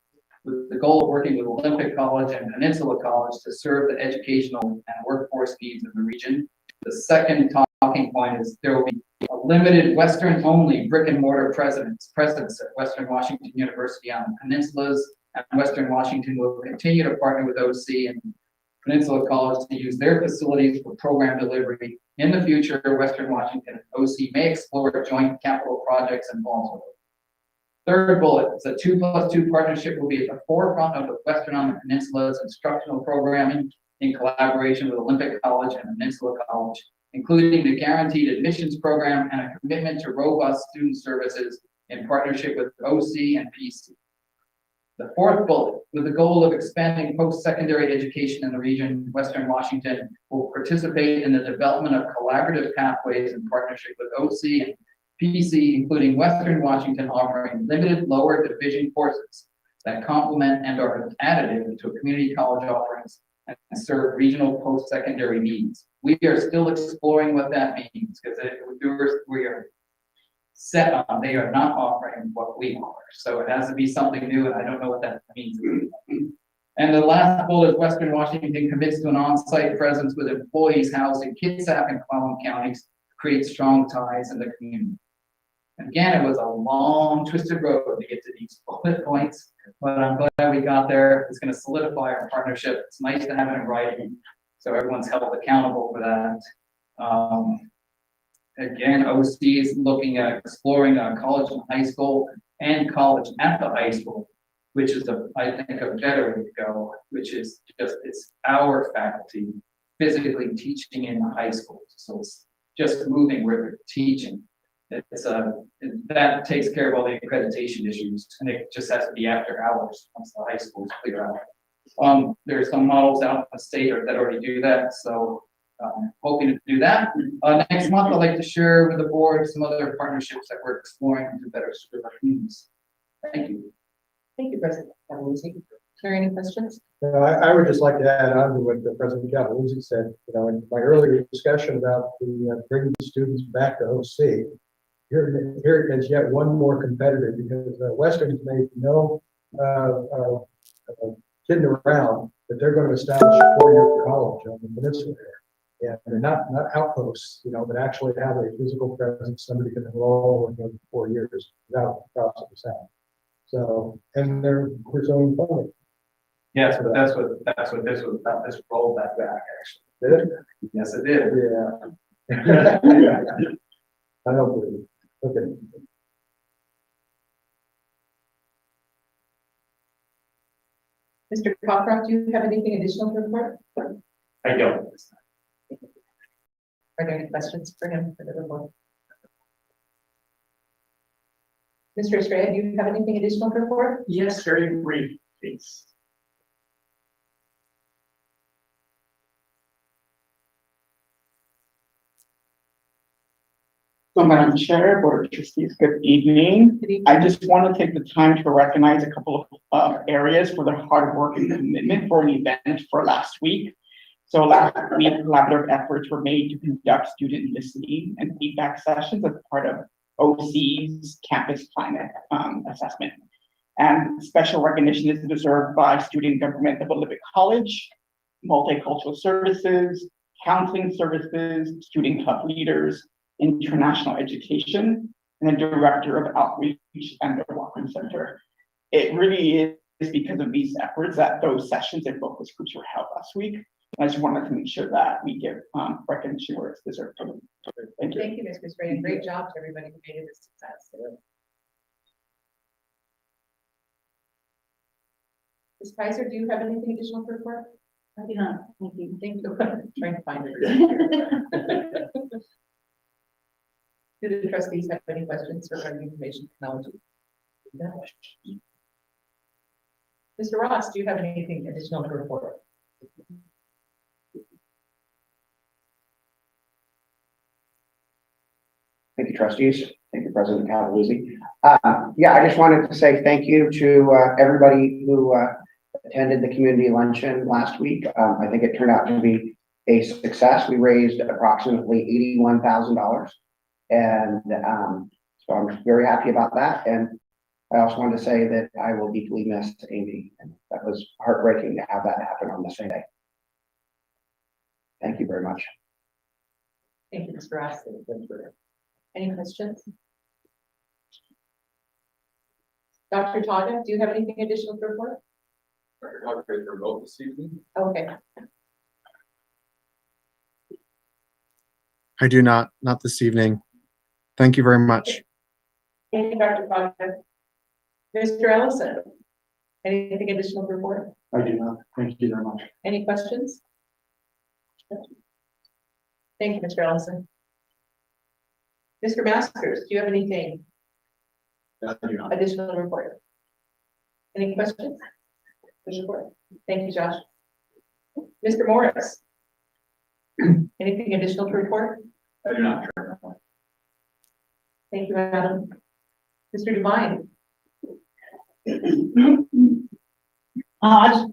with the goal of working with Olympic College and Peninsula College to serve the educational and workforce needs of the region. The second talking point is there will be a limited Western-only brick-and-mortar presence at Western Washington University on the peninsulas, and Western Washington will continue to partner with OC and Peninsula College to use their facilities for program delivery. In the future, Western Washington and OC may explore joint capital projects in Ballsville. Third bullet, it's a 2+2 partnership will be at the forefront of the Western on the Peninsula's instructional programming in collaboration with Olympic College and Peninsula College, including the guaranteed admissions program and a commitment to robust student services in partnership with OC and PC. The fourth bullet, with the goal of expanding post-secondary education in the region, Western Washington will participate in the development of collaborative pathways in partnership with OC and PC, including Western Washington offering limited lower division courses that complement and are additive to community college offerings and serve regional post-secondary needs. We are still exploring what that means because we are set on, they are not offering what we offer. So it has to be something new, and I don't know what that means. And the last bullet, Western Washington commits to an on-site presence with employees housed in Kitsap and Clallam counties to create strong ties in the community. Again, it was a long, twisted road to get to these bullet points, but I'm glad we got there. It's going to solidify our partnership. It's nice to have it in writing, so everyone's held accountable for that. Again, OC is looking at exploring college and high school and college at the high school, which is, I think, a better way to go, which is just, it's our faculty physically teaching in the high school. So it's just moving where they're teaching. It's that takes care of all the accreditation issues, and it just has to be after hours once the high school is clear out. There's some models out in the state that already do that, so hoping to do that. Next month, I'd like to share with the board some other partnerships that we're exploring to better serve our communities. Thank you. Thank you, President Cavaluzzi. Are there any questions? I would just like to add on to what the President Cavaluzzi said. You know, in my earlier discussion about the bringing students back to OC, here is yet one more competitor because Western has made no kidding around that they're going to establish a 4-year college on the peninsula here. Yeah, they're not outposts, you know, but actually have a physical presence. Somebody can enroll in them for 4 years without the cost of the sound. So, and they're pursuing funding. Yes, but that's what this was about. This rolled that back, actually. Did it? Yes, it did. Yeah. I don't believe it. Okay. Mr. Cockroft, do you have anything additional to report? I don't. Are there any questions for him for the report? Mr. Estrella, do you have anything additional to report? Yes, very brief, please. So, Madam Chair, Board of Trustees, good evening. I just want to take the time to recognize a couple of areas for their hard work and commitment for an event for last week. So last week, collaborative efforts were made to conduct student listening and feedback sessions as part of OC's campus climate assessment. And special recognition is deserved by student government of Olympic College, multicultural services, counseling services, student club leaders, international education, and the director of outreach and the Walker Center. It really is because of these efforts that those sessions and focus groups were held last week. I just wanted to make sure that we give recognition where it's deserved. Thank you. Thank you, Ms. Ray. Great job to everybody who made it a success. Ms. Kaiser, do you have anything additional to report? I do not. Thank you. Thank you. Trying to find it. Do the trustees have any questions regarding information technology? No. Mr. Ross, do you have anything additional to report? Thank you, trustees. Thank you, President Cavaluzzi. Yeah, I just wanted to say thank you to everybody who attended the community luncheon last week. I think it turned out to be a success. We raised approximately $81,000. And so I'm very happy about that. And I also want to say that I will deeply miss Amy, and that was heartbreaking to have that happen on the same day. Thank you very much. Thank you, Mr. Ross. Any questions? Dr. Tonda, do you have anything additional to report? Dr. Cocker, for vote this evening. Okay, I do not this evening. Thank you very much. thank you, Dr. Tonda. Mr. Ellison, anything additional to report? I do not. Thank you very much. Any questions? Thank you, Mr. Ellison. Mr. Masters, do you have anything additional to report? Any questions? Report. Thank you, Josh. Mr. Morris, anything additional to report? I do not. Thank you, Madam. Mr. Devine.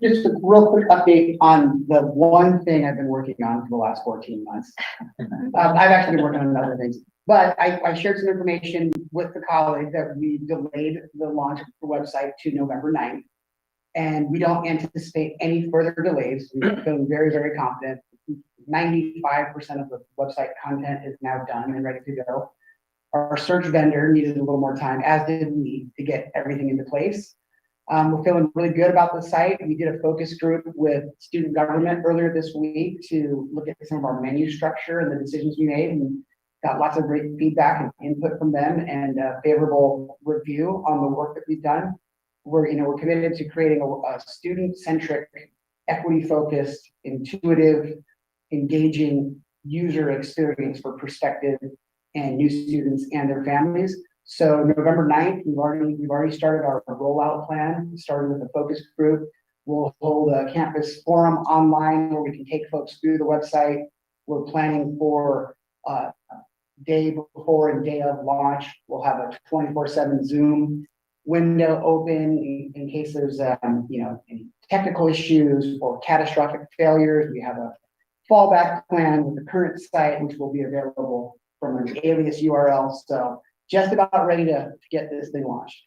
Just a real quick update on the one thing I've been working on for the last 14 months. I've actually been working on other things, but I shared some information with the college that we delayed the launch of the website to November 9th. And we don't anticipate any further delays. We're feeling very, very confident. 95% of the website content is now done and ready to go. Our search vendor needed a little more time, as did we, to get everything into place. We're feeling really good about the site. We did a focus group with student government earlier this week to look at some of our menu structure and the decisions we made, and got lots of great feedback and input from them, and a favorable review on the work that we've done. We're committed to creating a student-centric, equity-focused, intuitive, engaging user experience for prospective and new students and their families. So November 9th, we've already started our rollout plan, started with a focus group. We'll hold a campus forum online where we can take folks through the website. We're planning for day before and day of launch. We'll have a 24/7 Zoom window open in case there's any technical issues or catastrophic failures. We have a fallback plan with the current site, which will be available from an alias URL. So just about ready to get this thing launched.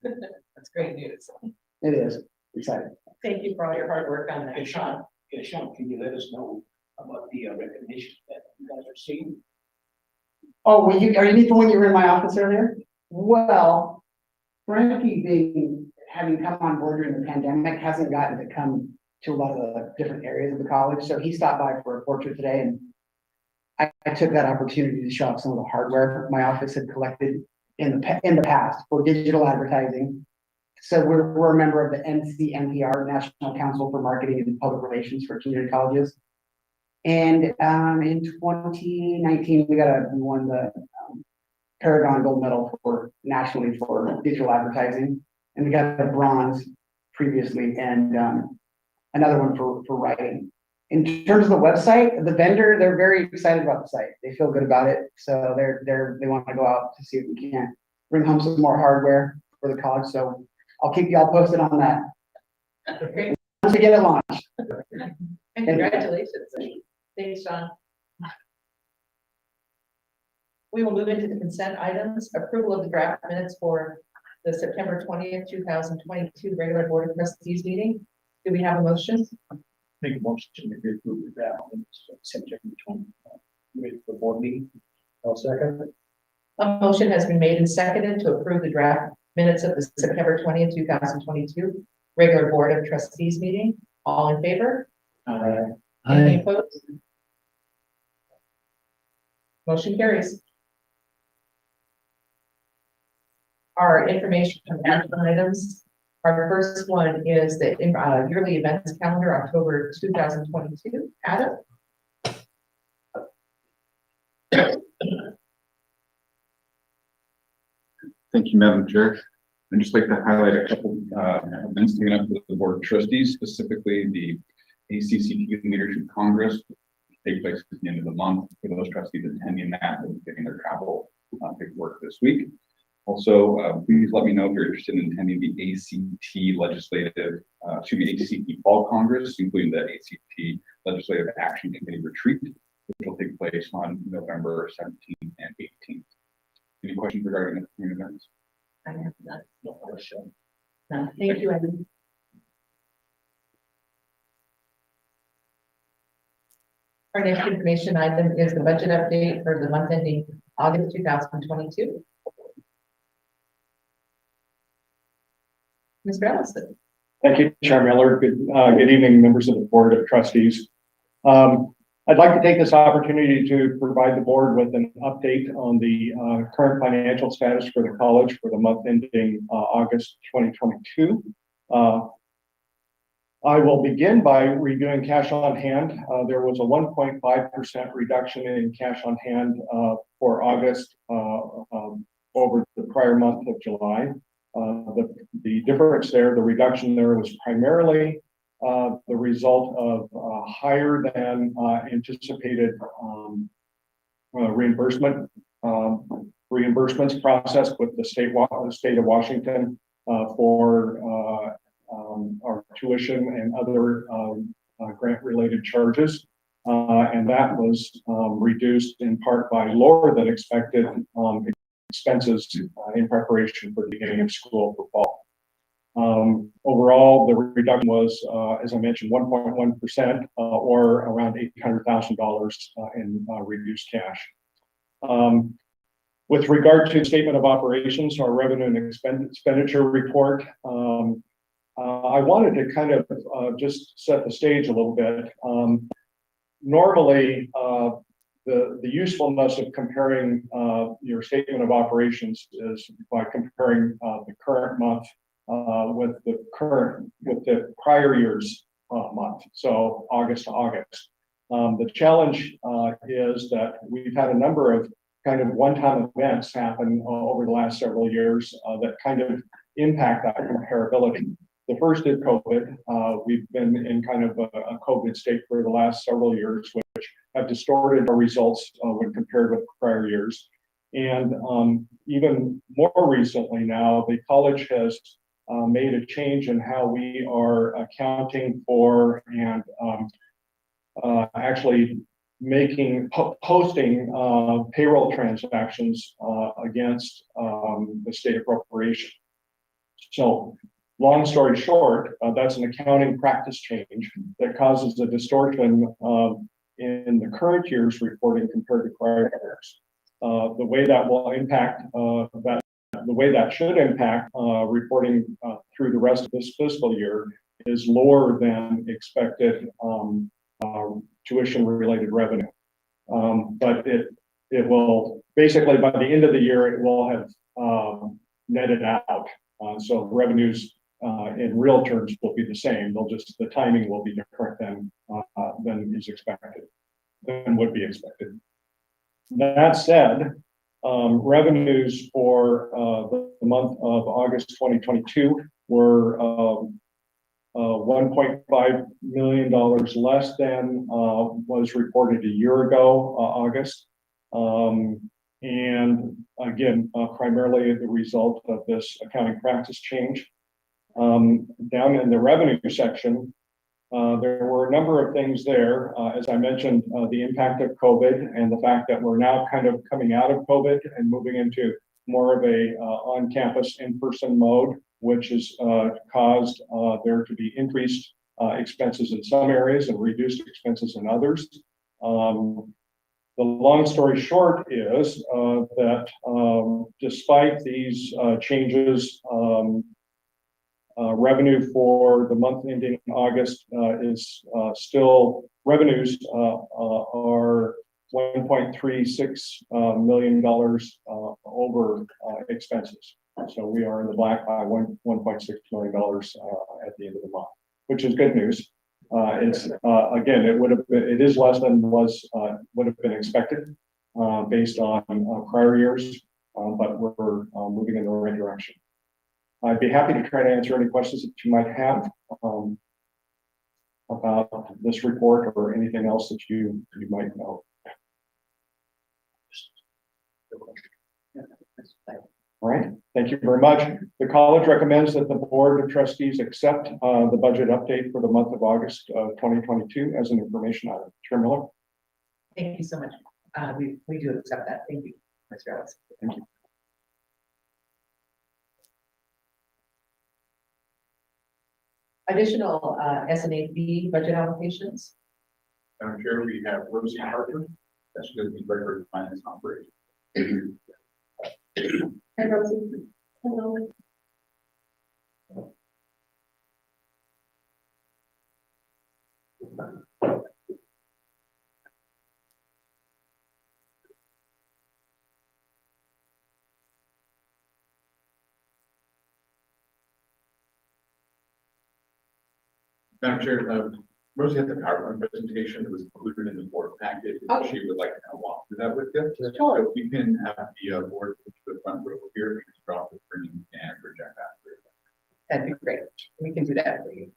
That's great news. It is exciting. Thank you for all your hard work on that, Sean. Yeah, Sean, can you let us know about the recognition that you guys are seeing? Oh, are you mean when you were in my office earlier? Well, Frankie having come on board during the pandemic hasn't gotten to come to a lot of the different areas of the college. So he stopped by for a portrait today, and I took that opportunity to show off some of the hardware my office had collected in the past for digital advertising. So we're a member of the NCMPR, National Council for Marketing and Public Relations for Community Colleges. And in 2019, we won the Paragon Gold Medal nationally for digital advertising, and we got a bronze previously, and another one for writing. In terms of the website, the vendor, they're very excited about the site. They feel good about it, so they want to go out to see if we can bring home some more hardware for the college. So I'll keep y'all posted on that. Okay. Once we get it launched. And congratulations. Thanks, Sean. We will move into the consent items. Approval of the draft minutes for the September 20th, 2022 regular Board of Trustees meeting. Do we have a motion? Make a motion to approve with that on September 20th, ready for board meeting. I'll second it. A motion has been made and seconded to approve the draft minutes of the September 20th, 2022 regular Board of Trustees meeting. All in favor? Aye. Any opposed? Motion carries. Our information from action items. Our first one is the yearly events calendar, October 2022. Adam? Thank you, Madam Chair. I'd just like to highlight a couple events coming up with the Board of Trustees, specifically the ACCT Leadership Congress, which takes place at the end of the month. For those trustees attending that, they'll be getting their travel paperwork this week. Also, please let me know if you're interested in attending the ACT Fall Congress, including the ACT Legislative Action Committee Retreat, which will take place on November 17th and 18th. Any questions regarding the events? I have none. None. Thank you, Evan. Our next information item is the budget update for the month ending August 2022. Mr. Ellison. Thank you, Chair Miller. Good evening, members of the Board of Trustees. I'd like to take this opportunity to provide the board with an update on the current financial status for the college for the month ending August 2022. I will begin by reviewing cash on hand. There was a 1.5% reduction in cash on hand for August over the prior month of July. The difference there, the reduction there was primarily the result of higher than anticipated reimbursements processed with the state of Washington for our tuition and other grant related charges. And that was reduced in part by lower than expected expenses in preparation for the beginning of school for fall. Overall, the reduction was, as I mentioned, 1.1% or around $800,000 in reduced cash. With regard to statement of operations, our revenue and expenditure report, I wanted to kind of just set the stage a little bit. Normally, the usefulness of comparing your statement of operations is by comparing the current month with the prior year's month, so August to August. The challenge is that we've had a number of kind of one-time events happen over the last several years that kind of impact that comparability. The first is COVID. We've been in kind of a COVID state for the last several years, which have distorted our results when compared with prior years. And even more recently now, the college has made a change in how we are accounting for and actually posting payroll transactions against the state appropriation. So long story short, that's an accounting practice change that causes a distortion in the current year's reporting compared to prior years. The way that will impact the way that should impact reporting through the rest of this fiscal year is lower than expected tuition-related revenue. But it will basically, by the end of the year, it will have netted out. So revenues in real terms will be the same. The timing will be different than is expected, than would be expected. That said, revenues for the month of August 2022 were $1.5 million less than was reported a year ago, August. And again, primarily the result of this accounting practice change. Down in the revenue section, there were a number of things there. As I mentioned, the impact of COVID and the fact that we're now kind of coming out of COVID and moving into more of a on-campus in-person mode, which has caused there to be increased expenses in some areas and reduced expenses in others. The long story short is that despite these changes, revenue for the month ending August is still, revenues are $1.36 million over expenses. So we are in the black by $1.6 million at the end of the month, which is good news. It's again, it is less than would have been expected based on prior years, but we're moving in the right direction. I'd be happy to try to answer any questions that you might have about this report or anything else that you might know. All right, thank you very much. The college recommends that the Board of Trustees accept the budget update for the month of August 2022 as an information item. Chair Miller. Thank you so much. We do accept that. Thank you, Mr. Ellison. Thank you. additional SNAP budget allocations. Madam Chair, we have Rosie Harper, that's going to be Director of Finance and Operations. Hi, Rosie. Hello. Madam Chair, Rosie had the PowerPoint presentation that was included in the board packet. Oh. She would like to kind of walk through that with you. Sure. So we can have the board to the front row here, we can drop the screen and project that. That'd be great. We can do that for you.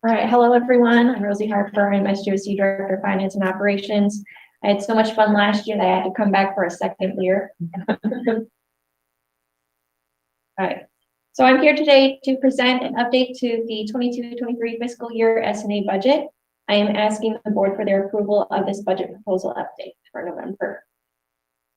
All right, hello everyone. I'm Rosie Harper. I'm SGOC Director of Finance and Operations. I had so much fun last year that I had to come back for a second year. All right, so I'm here today to present an update to the 22-23 fiscal year SNA budget. I am asking the board for their approval of this budget proposal update for November.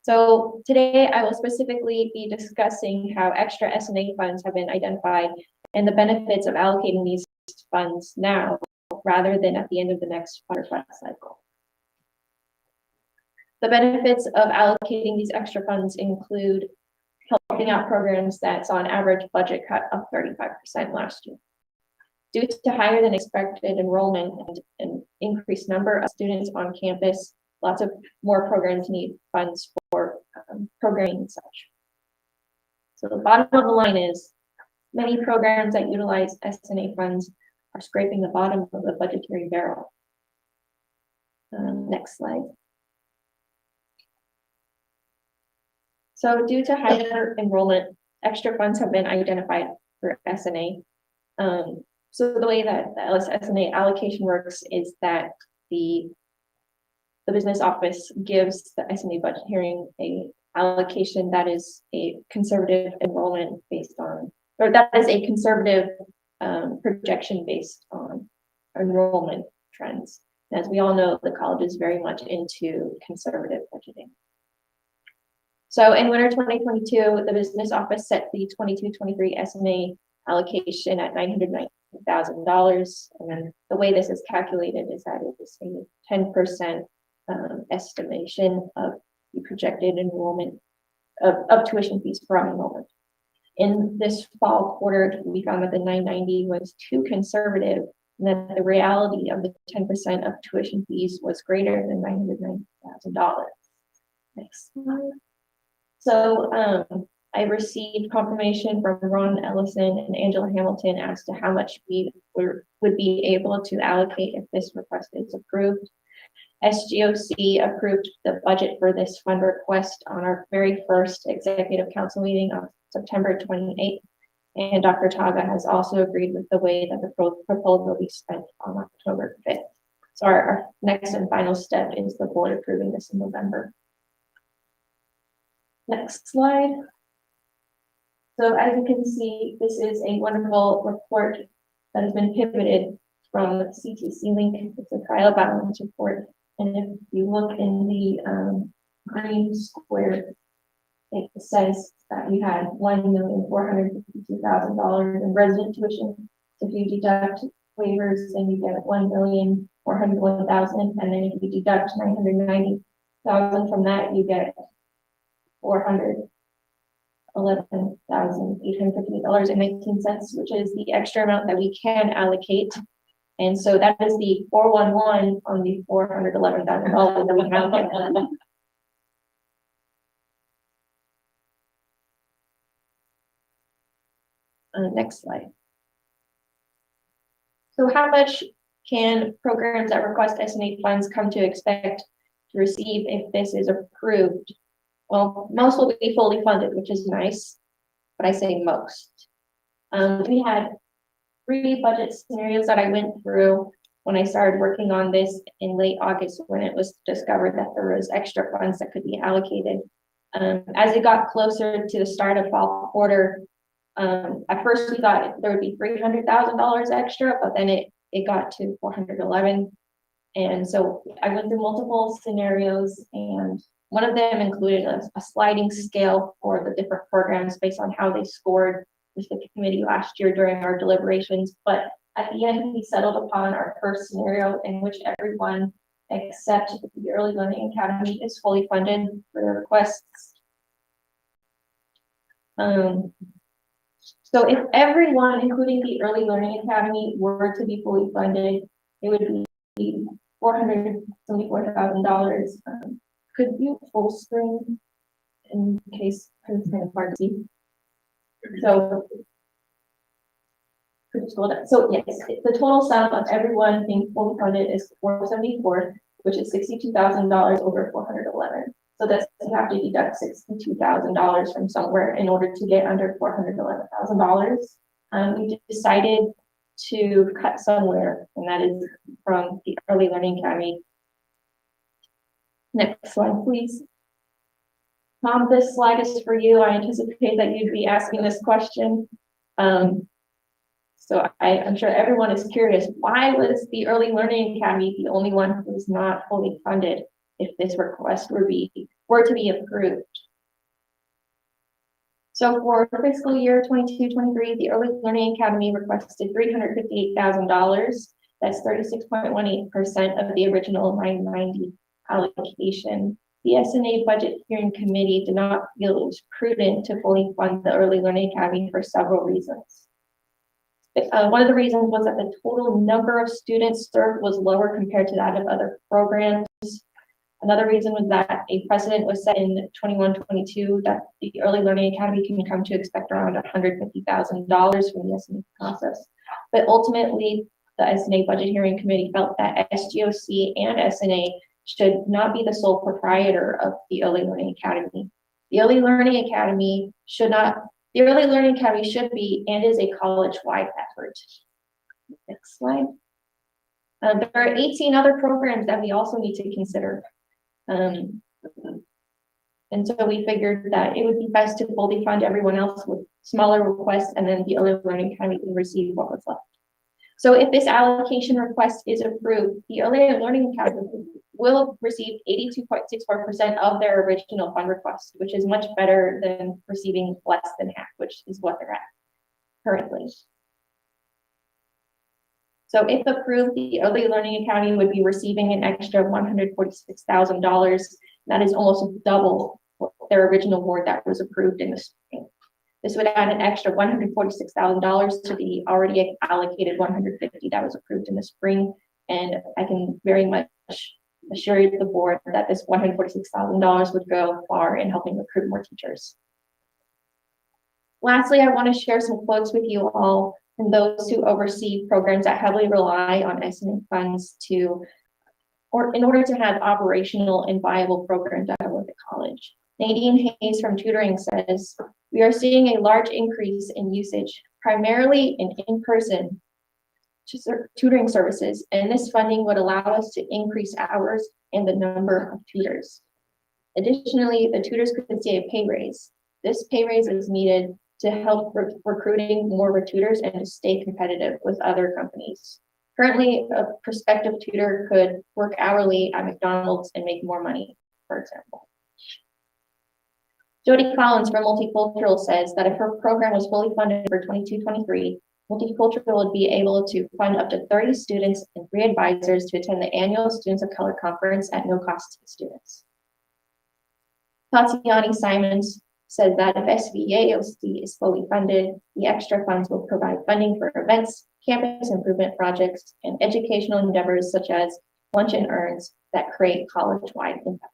So today I will specifically be discussing how extra SNA funds have been identified and the benefits of allocating these funds now rather than at the end of the next fund request cycle. The benefits of allocating these extra funds include helping out programs that saw an average budget cut of 35% last year. Due to higher than expected enrollment and an increased number of students on campus, lots of more programs need funds for programming and such. So the bottom of the line is many programs that utilize SNA funds are scraping the bottom of the budgetary barrel. Next slide. So due to higher enrollment, extra funds have been identified for SNA. So the way that the SNA allocation works is that the business office gives the SNA budget hearing a allocation that is a conservative enrollment based on, or that is a conservative projection based on enrollment trends. As we all know, the college is very much into conservative budgeting. So in winter 2022, the business office set the 22-23 SNA allocation at $990,000. And then the way this is calculated is that it is a 10% estimation of the projected enrollment of tuition fees from enrollment. In this fall quarter, we found that the 990 was too conservative, and that the reality of the 10% of tuition fees was greater than $990,000. Next slide. So I received confirmation from Ron Ellison and Angela Hamilton as to how much we would be able to allocate if this request is approved. SGOC approved the budget for this fund request on our very first executive council meeting on September 28th. And Dr. Taga has also agreed with the way that the proposal will be spent on October 5th. So our next and final step is the board approving this in November. Next slide. So as you can see, this is a wonderful report that has been pivoted from the CTC link. It's a trial balance report. And if you look in the green square, it says that we had $1,452,000 in resident tuition. So if you deduct waivers, then you get $1,401,000, and then if you deduct $990,000 from that, you get $400. $11,850.19, which is the extra amount that we can allocate. And so that is the 411 on the $411,000 that we have. Next slide. So how much can programs that request SNA funds come to expect to receive if this is approved? Well, most will be fully funded, which is nice, but I say most. We had 3 budget scenarios that I went through when I started working on this in late August, when it was discovered that there was extra funds that could be allocated. As it got closer to the start of fall quarter, at first we thought there would be $300,000 extra, but then it got to 411. And so I went through multiple scenarios, and one of them included a sliding scale for the different programs based on how they scored with the committee last year during our deliberations. But at the end, we settled upon our first scenario in which everyone except the Early Learning Academy is fully funded for their requests. So if everyone, including the Early Learning Academy, were to be fully funded, it would be $474,000. Could you full screen in case it's kind of hard to see? So, could you scroll down? So yes, the total sum of everyone being fully funded is 474, which is $62,000 over 411. So that's, you have to deduct $62,000 from somewhere in order to get under $411,000. We decided to cut somewhere, and that is from the Early Learning Academy. Next slide, please. Tom, this slide is for you. I anticipate that you'd be asking this question. So I'm sure everyone is curious, why was the Early Learning Academy the only one who was not fully funded if this request were to be approved? So for fiscal year 22-23, the Early Learning Academy requested $358,000. That's 36.18% of the original 990 allocation. The SNA Budget Hearing Committee did not feel it was prudent to fully fund the Early Learning Academy for several reasons. One of the reasons was that the total number of students served was lower compared to that of other programs. Another reason was that a precedent was set in 21-22 that the Early Learning Academy can come to expect around $150,000 from the SNA process. But ultimately, the SNA Budget Hearing Committee felt that SGOC and SNA should not be the sole proprietor of the Early Learning Academy. The Early Learning Academy should be and is a college-wide effort. Next slide. There are 18 other programs that we also need to consider. And so we figured that it would be best to fully fund everyone else with smaller requests, and then the Early Learning Academy can receive what was left. So if this allocation request is approved, the Early Learning Academy will receive 82.64% of their original fund request, which is much better than receiving less than half, which is what they're at currently. So if approved, the Early Learning Academy would be receiving an extra $146,000. That is almost double their original award that was approved in the spring. This would add an extra $146,000 to the already allocated $150,000 that was approved in the spring. And I can very much assure the board that this $146,000 would go far in helping recruit more teachers. Lastly, I want to share some quotes with you all from those who oversee programs that heavily rely on SNA funds in order to have operational and viable programs at the college. Nadine Hayes from Tutoring says, "We are seeing a large increase in usage, primarily in-person tutoring services, and this funding would allow us to increase hours and the number of tutors. Additionally, the tutors could see a pay raise. This pay raise is needed to help recruiting more tutors and to stay competitive with other companies. Currently, a prospective tutor could work hourly at McDonald's and make more money, for example." Jody Collins from Multicultural says that if her program was fully funded for 22-23, Multicultural would be able to fund up to 30 students and 3 advisors to attend the annual Students of Color Conference at no cost to the students. Tatiana Simons says that if SVAOC is fully funded, the extra funds will provide funding for events, campus improvement projects, and educational endeavors such as lunch and earns that create college-wide impact.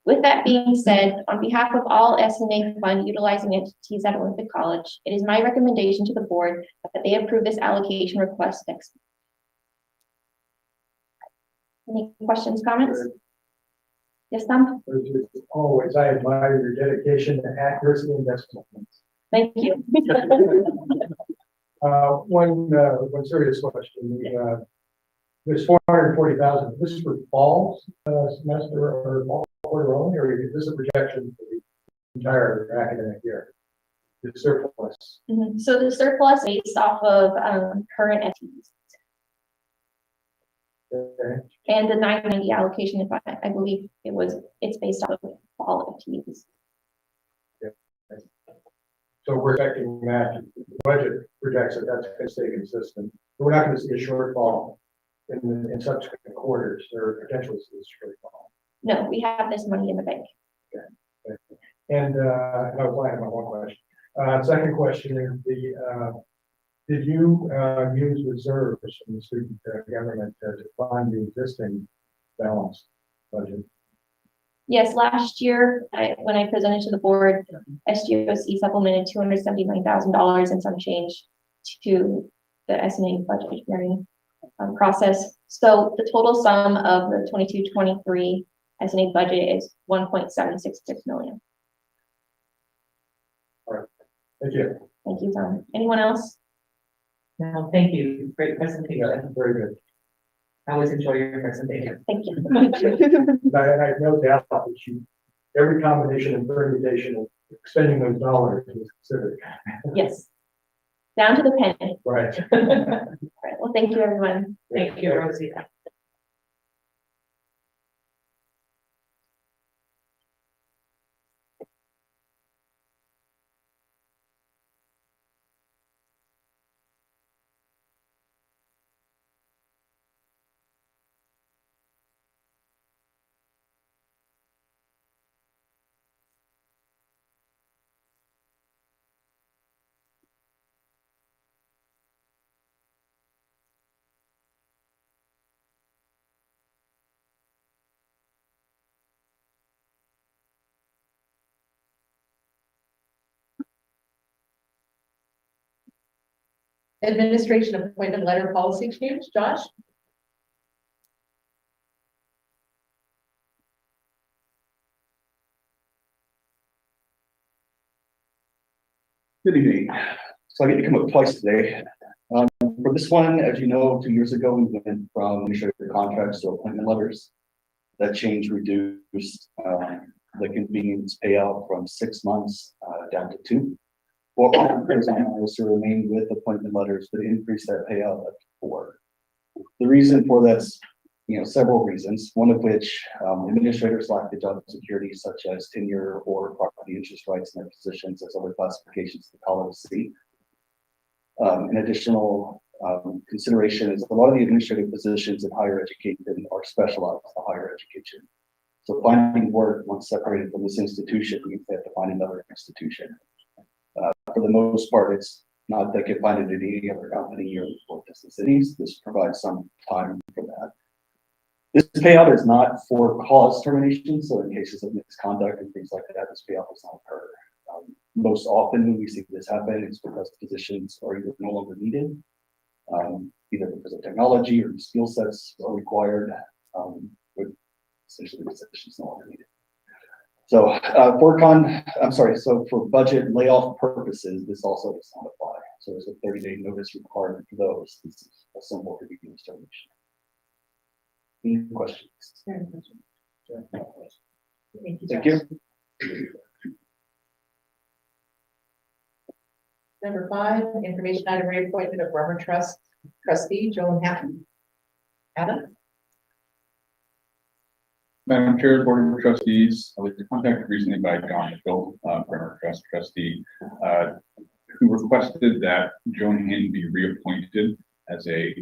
With that being said, on behalf of all SNA fund utilizing entities at Olympic College, it is my recommendation to the board that they approve this allocation request next. Any questions, comments? Yes, Tom? As always, I admire your dedication to accuracy and decimal points. Thank you. One serious question. There's 440,000. This is for fall semester or fall quarter only, or is this a projection for the entire academic year? The surplus. So the surplus based off of current FTEs. Okay. And the 990 allocation, if I believe it's based off of fall FTEs. So we're expecting that budget projects that that's going to stay consistent. We're not going to see a shortfall in subsequent quarters or potentially see a shortfall. No, we have this money in the bank. Okay. And I was lying about one question. Second question is did you use reserves from the student government to fund the existing balanced budget? Yes, last year, when I presented to the board, SGOC supplemented $279,000 and some change to the SNA budget hearing process. So the total sum of the 22-23 SNA budget is $1.766 million. All right. Thank you. Thank you, Tom. Anyone else? No, thank you. Great presentation. Yeah, very good. I always enjoy your presentation. Thank you. And I have no doubt that every combination and permutation of spending those dollars is considered. Yes. Down to the penny. Right. All right. Well, thank you, everyone. Thank you, Rosie. Administration appointment letter policy change, Josh? Good evening. So I get to come up twice today. For this one, as you know, 2 years ago, we went from administrative contracts to appointment letters. That change reduced the convenience payout from 6 months down to 2. For all analysts who remain with appointment letters, but increase that payout up to 4. The reason for that's, several reasons, one of which administrators lack the job security such as tenure or property interest rights in their positions as other classifications the college see. An additional consideration is a lot of the administrative positions in higher education are specialized to higher education. So finding work once separated from this institution means they have to find another institution. For the most part, it's not they can find it at any other company or business cities. This provides some time for that. This payout is not for cause termination, so in cases of misconduct and things like that, this payout does not occur. Most often when we see this happen, it's because positions are either no longer needed, either because of technology or skill sets are required, with essentially the positions no longer needed. So for budget layoff purposes, this also does not apply. So there's a 30-day notice requirement for those. This is a simple convenience termination. Any questions? Thank you. Number 5, information item reappointment of Bremer Trust trustee Joan Hatton. Adam? Madam Chair, Board of Trustees, I was contacted recently by John Phil, Bremer Trust trustee, who requested that Joan Hatton be reappointed as a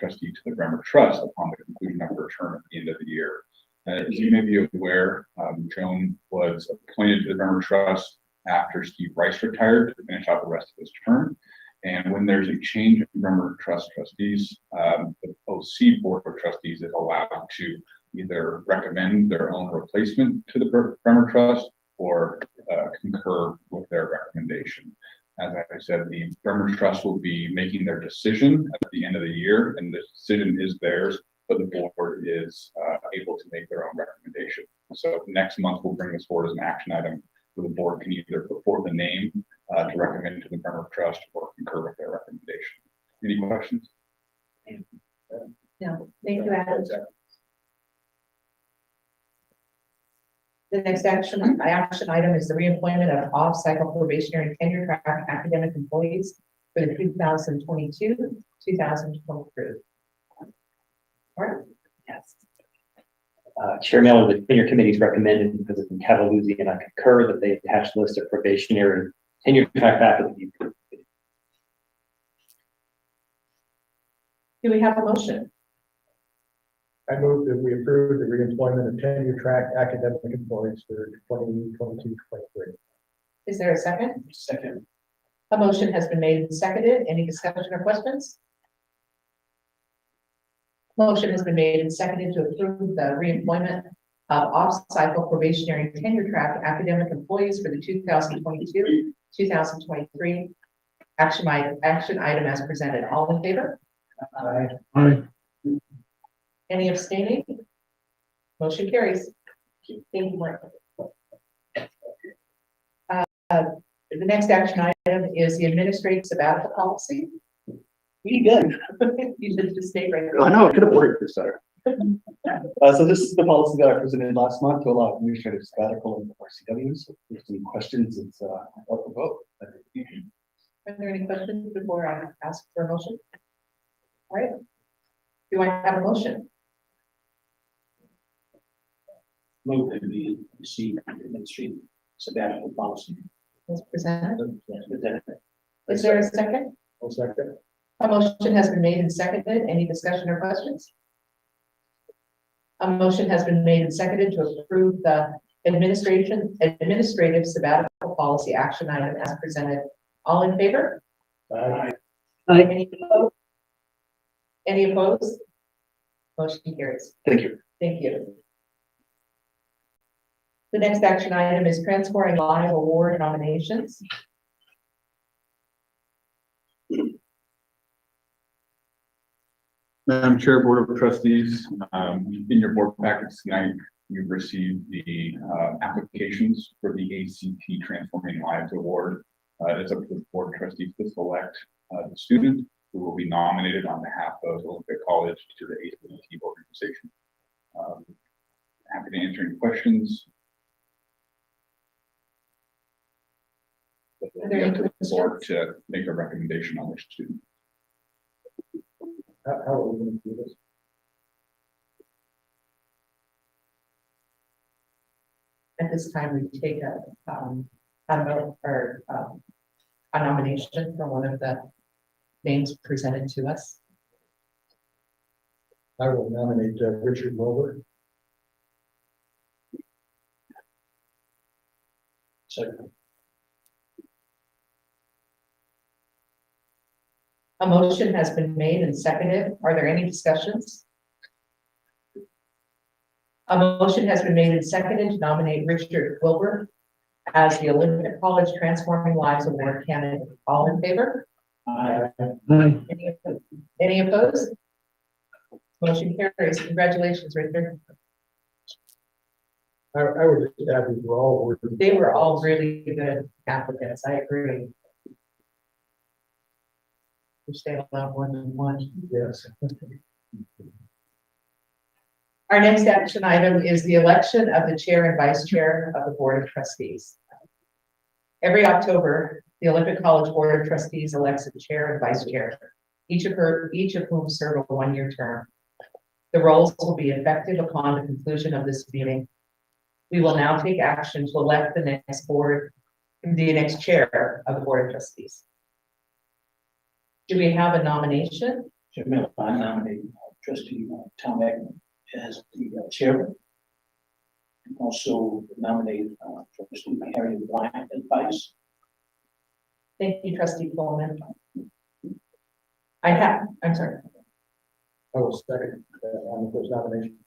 trustee to the Bremer Trust upon the conclusion of her term at the end of the year. As you may be aware, Joan was appointed to the Bremer Trust after Steve Rice retired to finish out the rest of his term. And when there's a change in Bremer Trust trustees, the OC Board of Trustees is allowed to either recommend their own replacement to the Bremer Trust or concur with their recommendation. As I said, the Bremer Trust will be making their decision at the end of the year, and the decision is theirs, but the board is able to make their own recommendation. So next month, we'll bring this forward as an action item where the board can either put forth a name to recommend to the Bremer Trust or concur with their recommendation. Any questions? No, thank you, Adam. The next action item is the reappointment of off-cycle probationary tenure track academic employees for the 2022-2023. All right. Yes. Chair Miller, the tenure committee is recommended because of Cavaluzzi, and I concur that they attach a list of probationary tenure track faculty. Do we have a motion? I move that we approve the reemployment of tenure track academic employees for 2022-23. Is there a second? Second. A motion has been made and seconded. Any discussion or questions? Motion has been made and seconded to approve the reemployment of off-cycle probationary tenure track academic employees for the 2022-2023 action item as presented. All in favor? Aye. Aye. Any abstaining? Motion carries. Thank you, Mark. The next action item is the administrative sabbatical policy. Pretty good. You should just stay right there. I know, I could have worked this better. So this is the policy that I presented last month to allow administrative sabbatical in RCWs. If there's any questions, it's up for vote. Are there any questions before I ask for a motion? All right. Do I have a motion? Move that we receive administrative sabbatical policy. As presented. Is there a second? I'll second. A motion has been made and seconded. Any discussion or questions? A motion has been made and seconded to approve the administrative sabbatical policy action item as presented. All in favor? Aye. Any opposed? Any opposed? Motion carries. Thank you. Thank you. The next action item is transferring live award nominations. Madam Chair, Board of Trustees, in your board packets tonight, you've received the applications for the ACT Transforming Lives Award. It's up to the Board of Trustees to select the student who will be nominated on behalf of Olympic College to the ACT organization. Happy to answer any questions. But it'll be up to the board to make a recommendation on which student. How are we going to do this? At this time, we take a nomination for one of the names presented to us. I will nominate Richard Wilbur. Second. A motion has been made and seconded. Are there any discussions? A motion has been made and seconded to nominate Richard Wilbur as the Olympic College Transforming Lives Award candidate. All in favor? Aye. Any opposed? Motion carries. Congratulations, Richard. I would just add these were all. They were all really good applicants. I agree. Wish they allowed more than one. Yes. Our next action item is the election of the chair and vice chair of the Board of Trustees. Every October, the Olympic College Board of Trustees elects a chair and vice chair, each of whom serve a one-year term. The roles will be effective upon the conclusion of this meeting. We will now take action to elect the next chair of the Board of Trustees. Do we have a nomination? I nominate trustee Tom Eckman as the chairman. Also nominate trustee Harry Bryant as vice. Thank you, trustee Coleman. I'm sorry. I will second on the first nomination.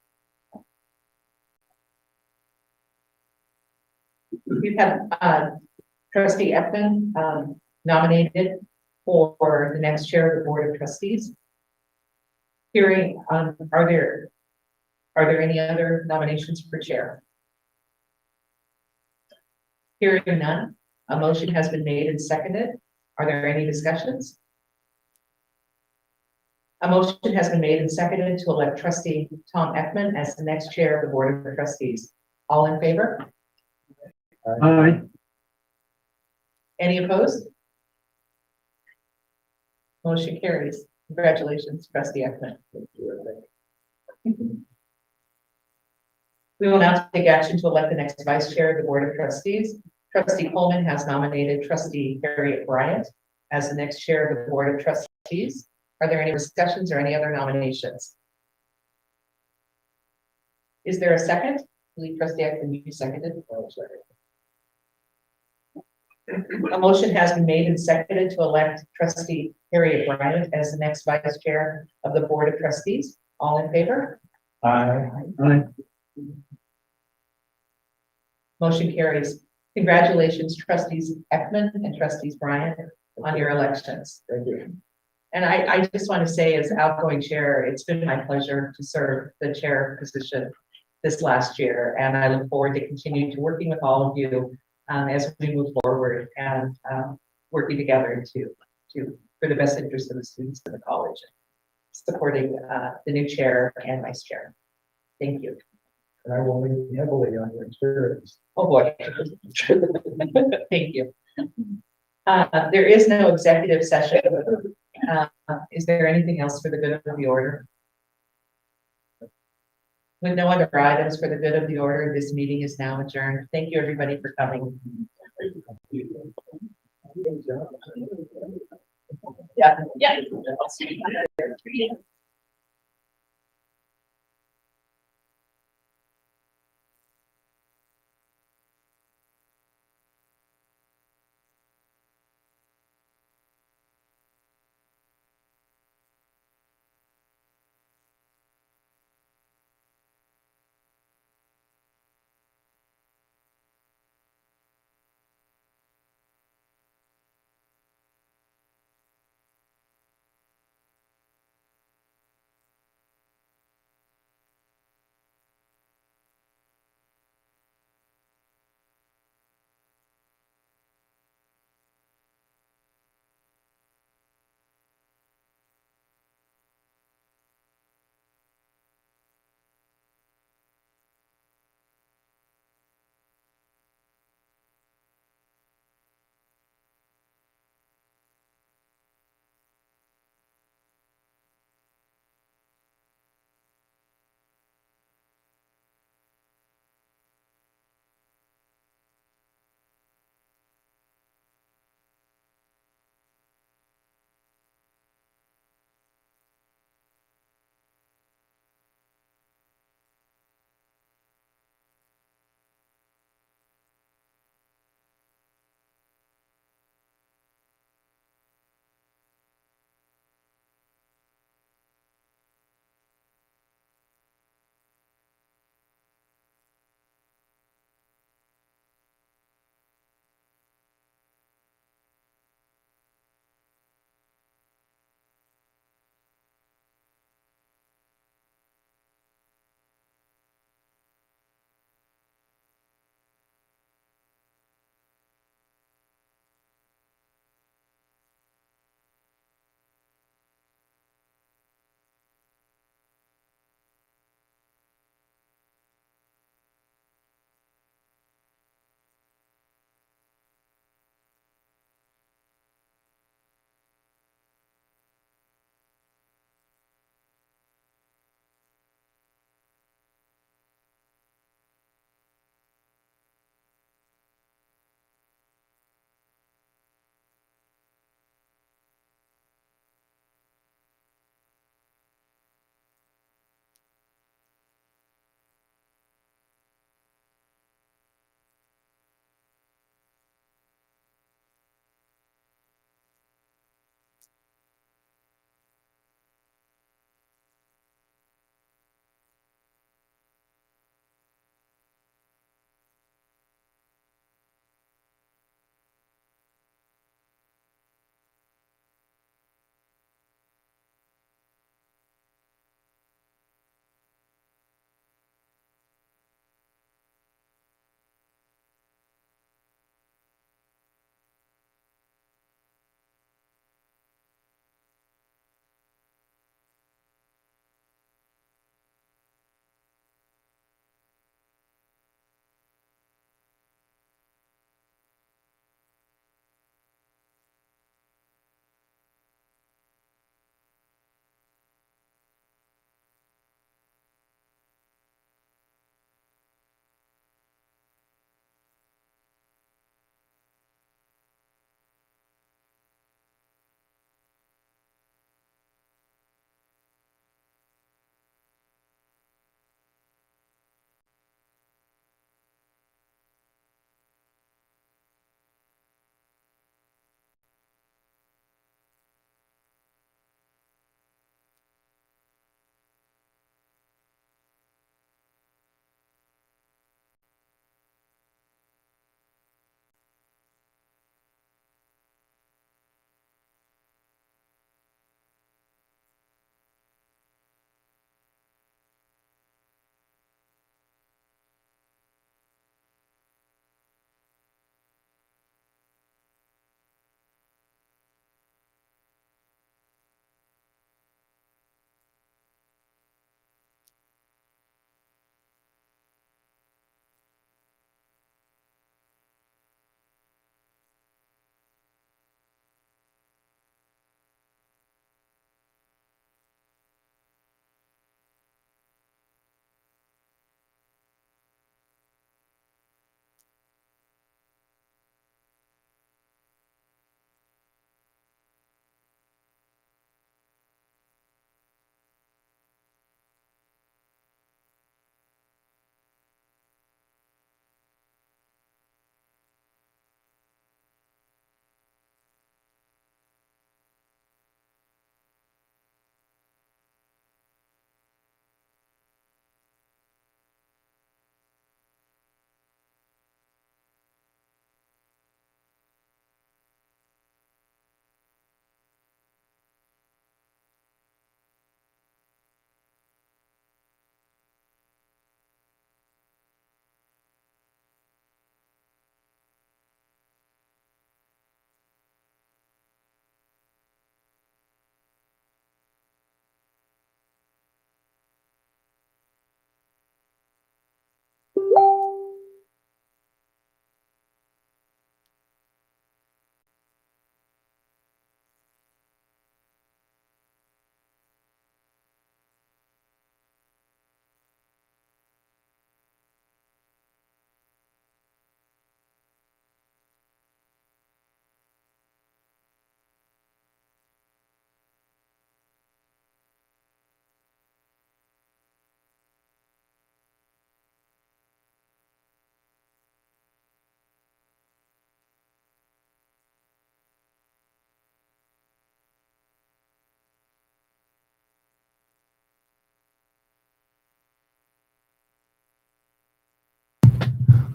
We have trustee Ekman nominated for the next chair of the Board of Trustees. Hearing, are there any other nominations for chair? Hearing none, a motion has been made and seconded. Are there any discussions? A motion has been made and seconded to elect trustee Tom Ekman as the next chair of the Board of Trustees. All in favor? Aye. Any opposed? Motion carries. Congratulations, trustee Ekman. We will now take action to elect the next vice chair of the Board of Trustees. Trustee Coleman has nominated trustee Harriet Bryant as the next chair of the Board of Trustees. Are there any discussions or any other nominations? Is there a second? I believe trustee Ekman, you seconded. A motion has been made and seconded to elect trustee Harriet Bryant as the next vice chair of the Board of Trustees. All in favor? Aye. Aye. Motion carries. Congratulations, trustees Ekman and trustees Bryant, on your elections. Thank you. And I just want to say, as outgoing chair, it's been my pleasure to serve the chair position this last year. And I look forward to continuing to working with all of you as we move forward and working together for the best interest of the students in the college, supporting the new chair and vice chair. Thank you. And I will lean heavily on your experience. Oh boy. Thank you. There is no executive session. Is there anything else for the good of the order? With no other items for the good of the order, this meeting is now adjourned. Thank you, everybody, for coming. Yeah. Yeah.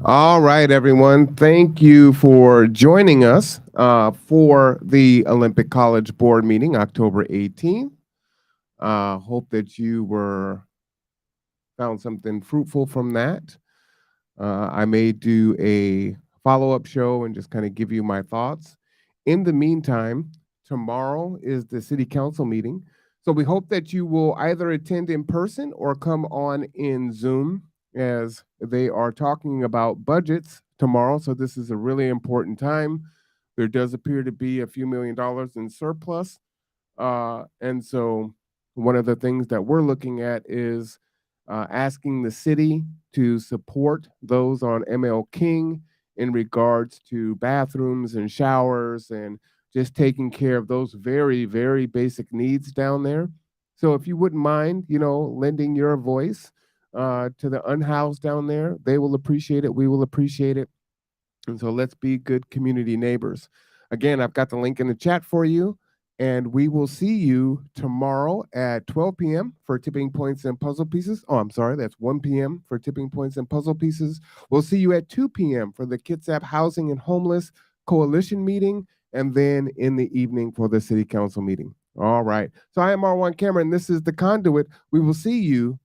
All right, everyone. Thank you for joining us for the Olympic College Board meeting, October 18th. Hope that you found something fruitful from that. I may do a follow-up show and just kind of give you my thoughts. In the meantime, tomorrow is the city council meeting. So we hope that you will either attend in person or come on in Zoom, as they are talking about budgets tomorrow. So this is a really important time. There does appear to be a few $1 million in surplus. And so one of the things that we're looking at is asking the city to support those on ML King in regards to bathrooms and showers and just taking care of those very, very basic needs down there. So if you wouldn't mind, lending your voice to the unhoused down there, they will appreciate it. We will appreciate it. And so let's be good community neighbors. Again, I've got the link in the chat for you. And we will see you tomorrow at 12 p.m. for Tipping Points and Puzzle Pieces. Oh, I'm sorry, that's 1 p.m. for Tipping Points and Puzzle Pieces. We'll see you at 2 p.m. for the Kitsap Housing and Homeless Coalition meeting, and then in the evening for the City Council meeting. All right. So I am R1 Cameron. This is The Conduit. We will see you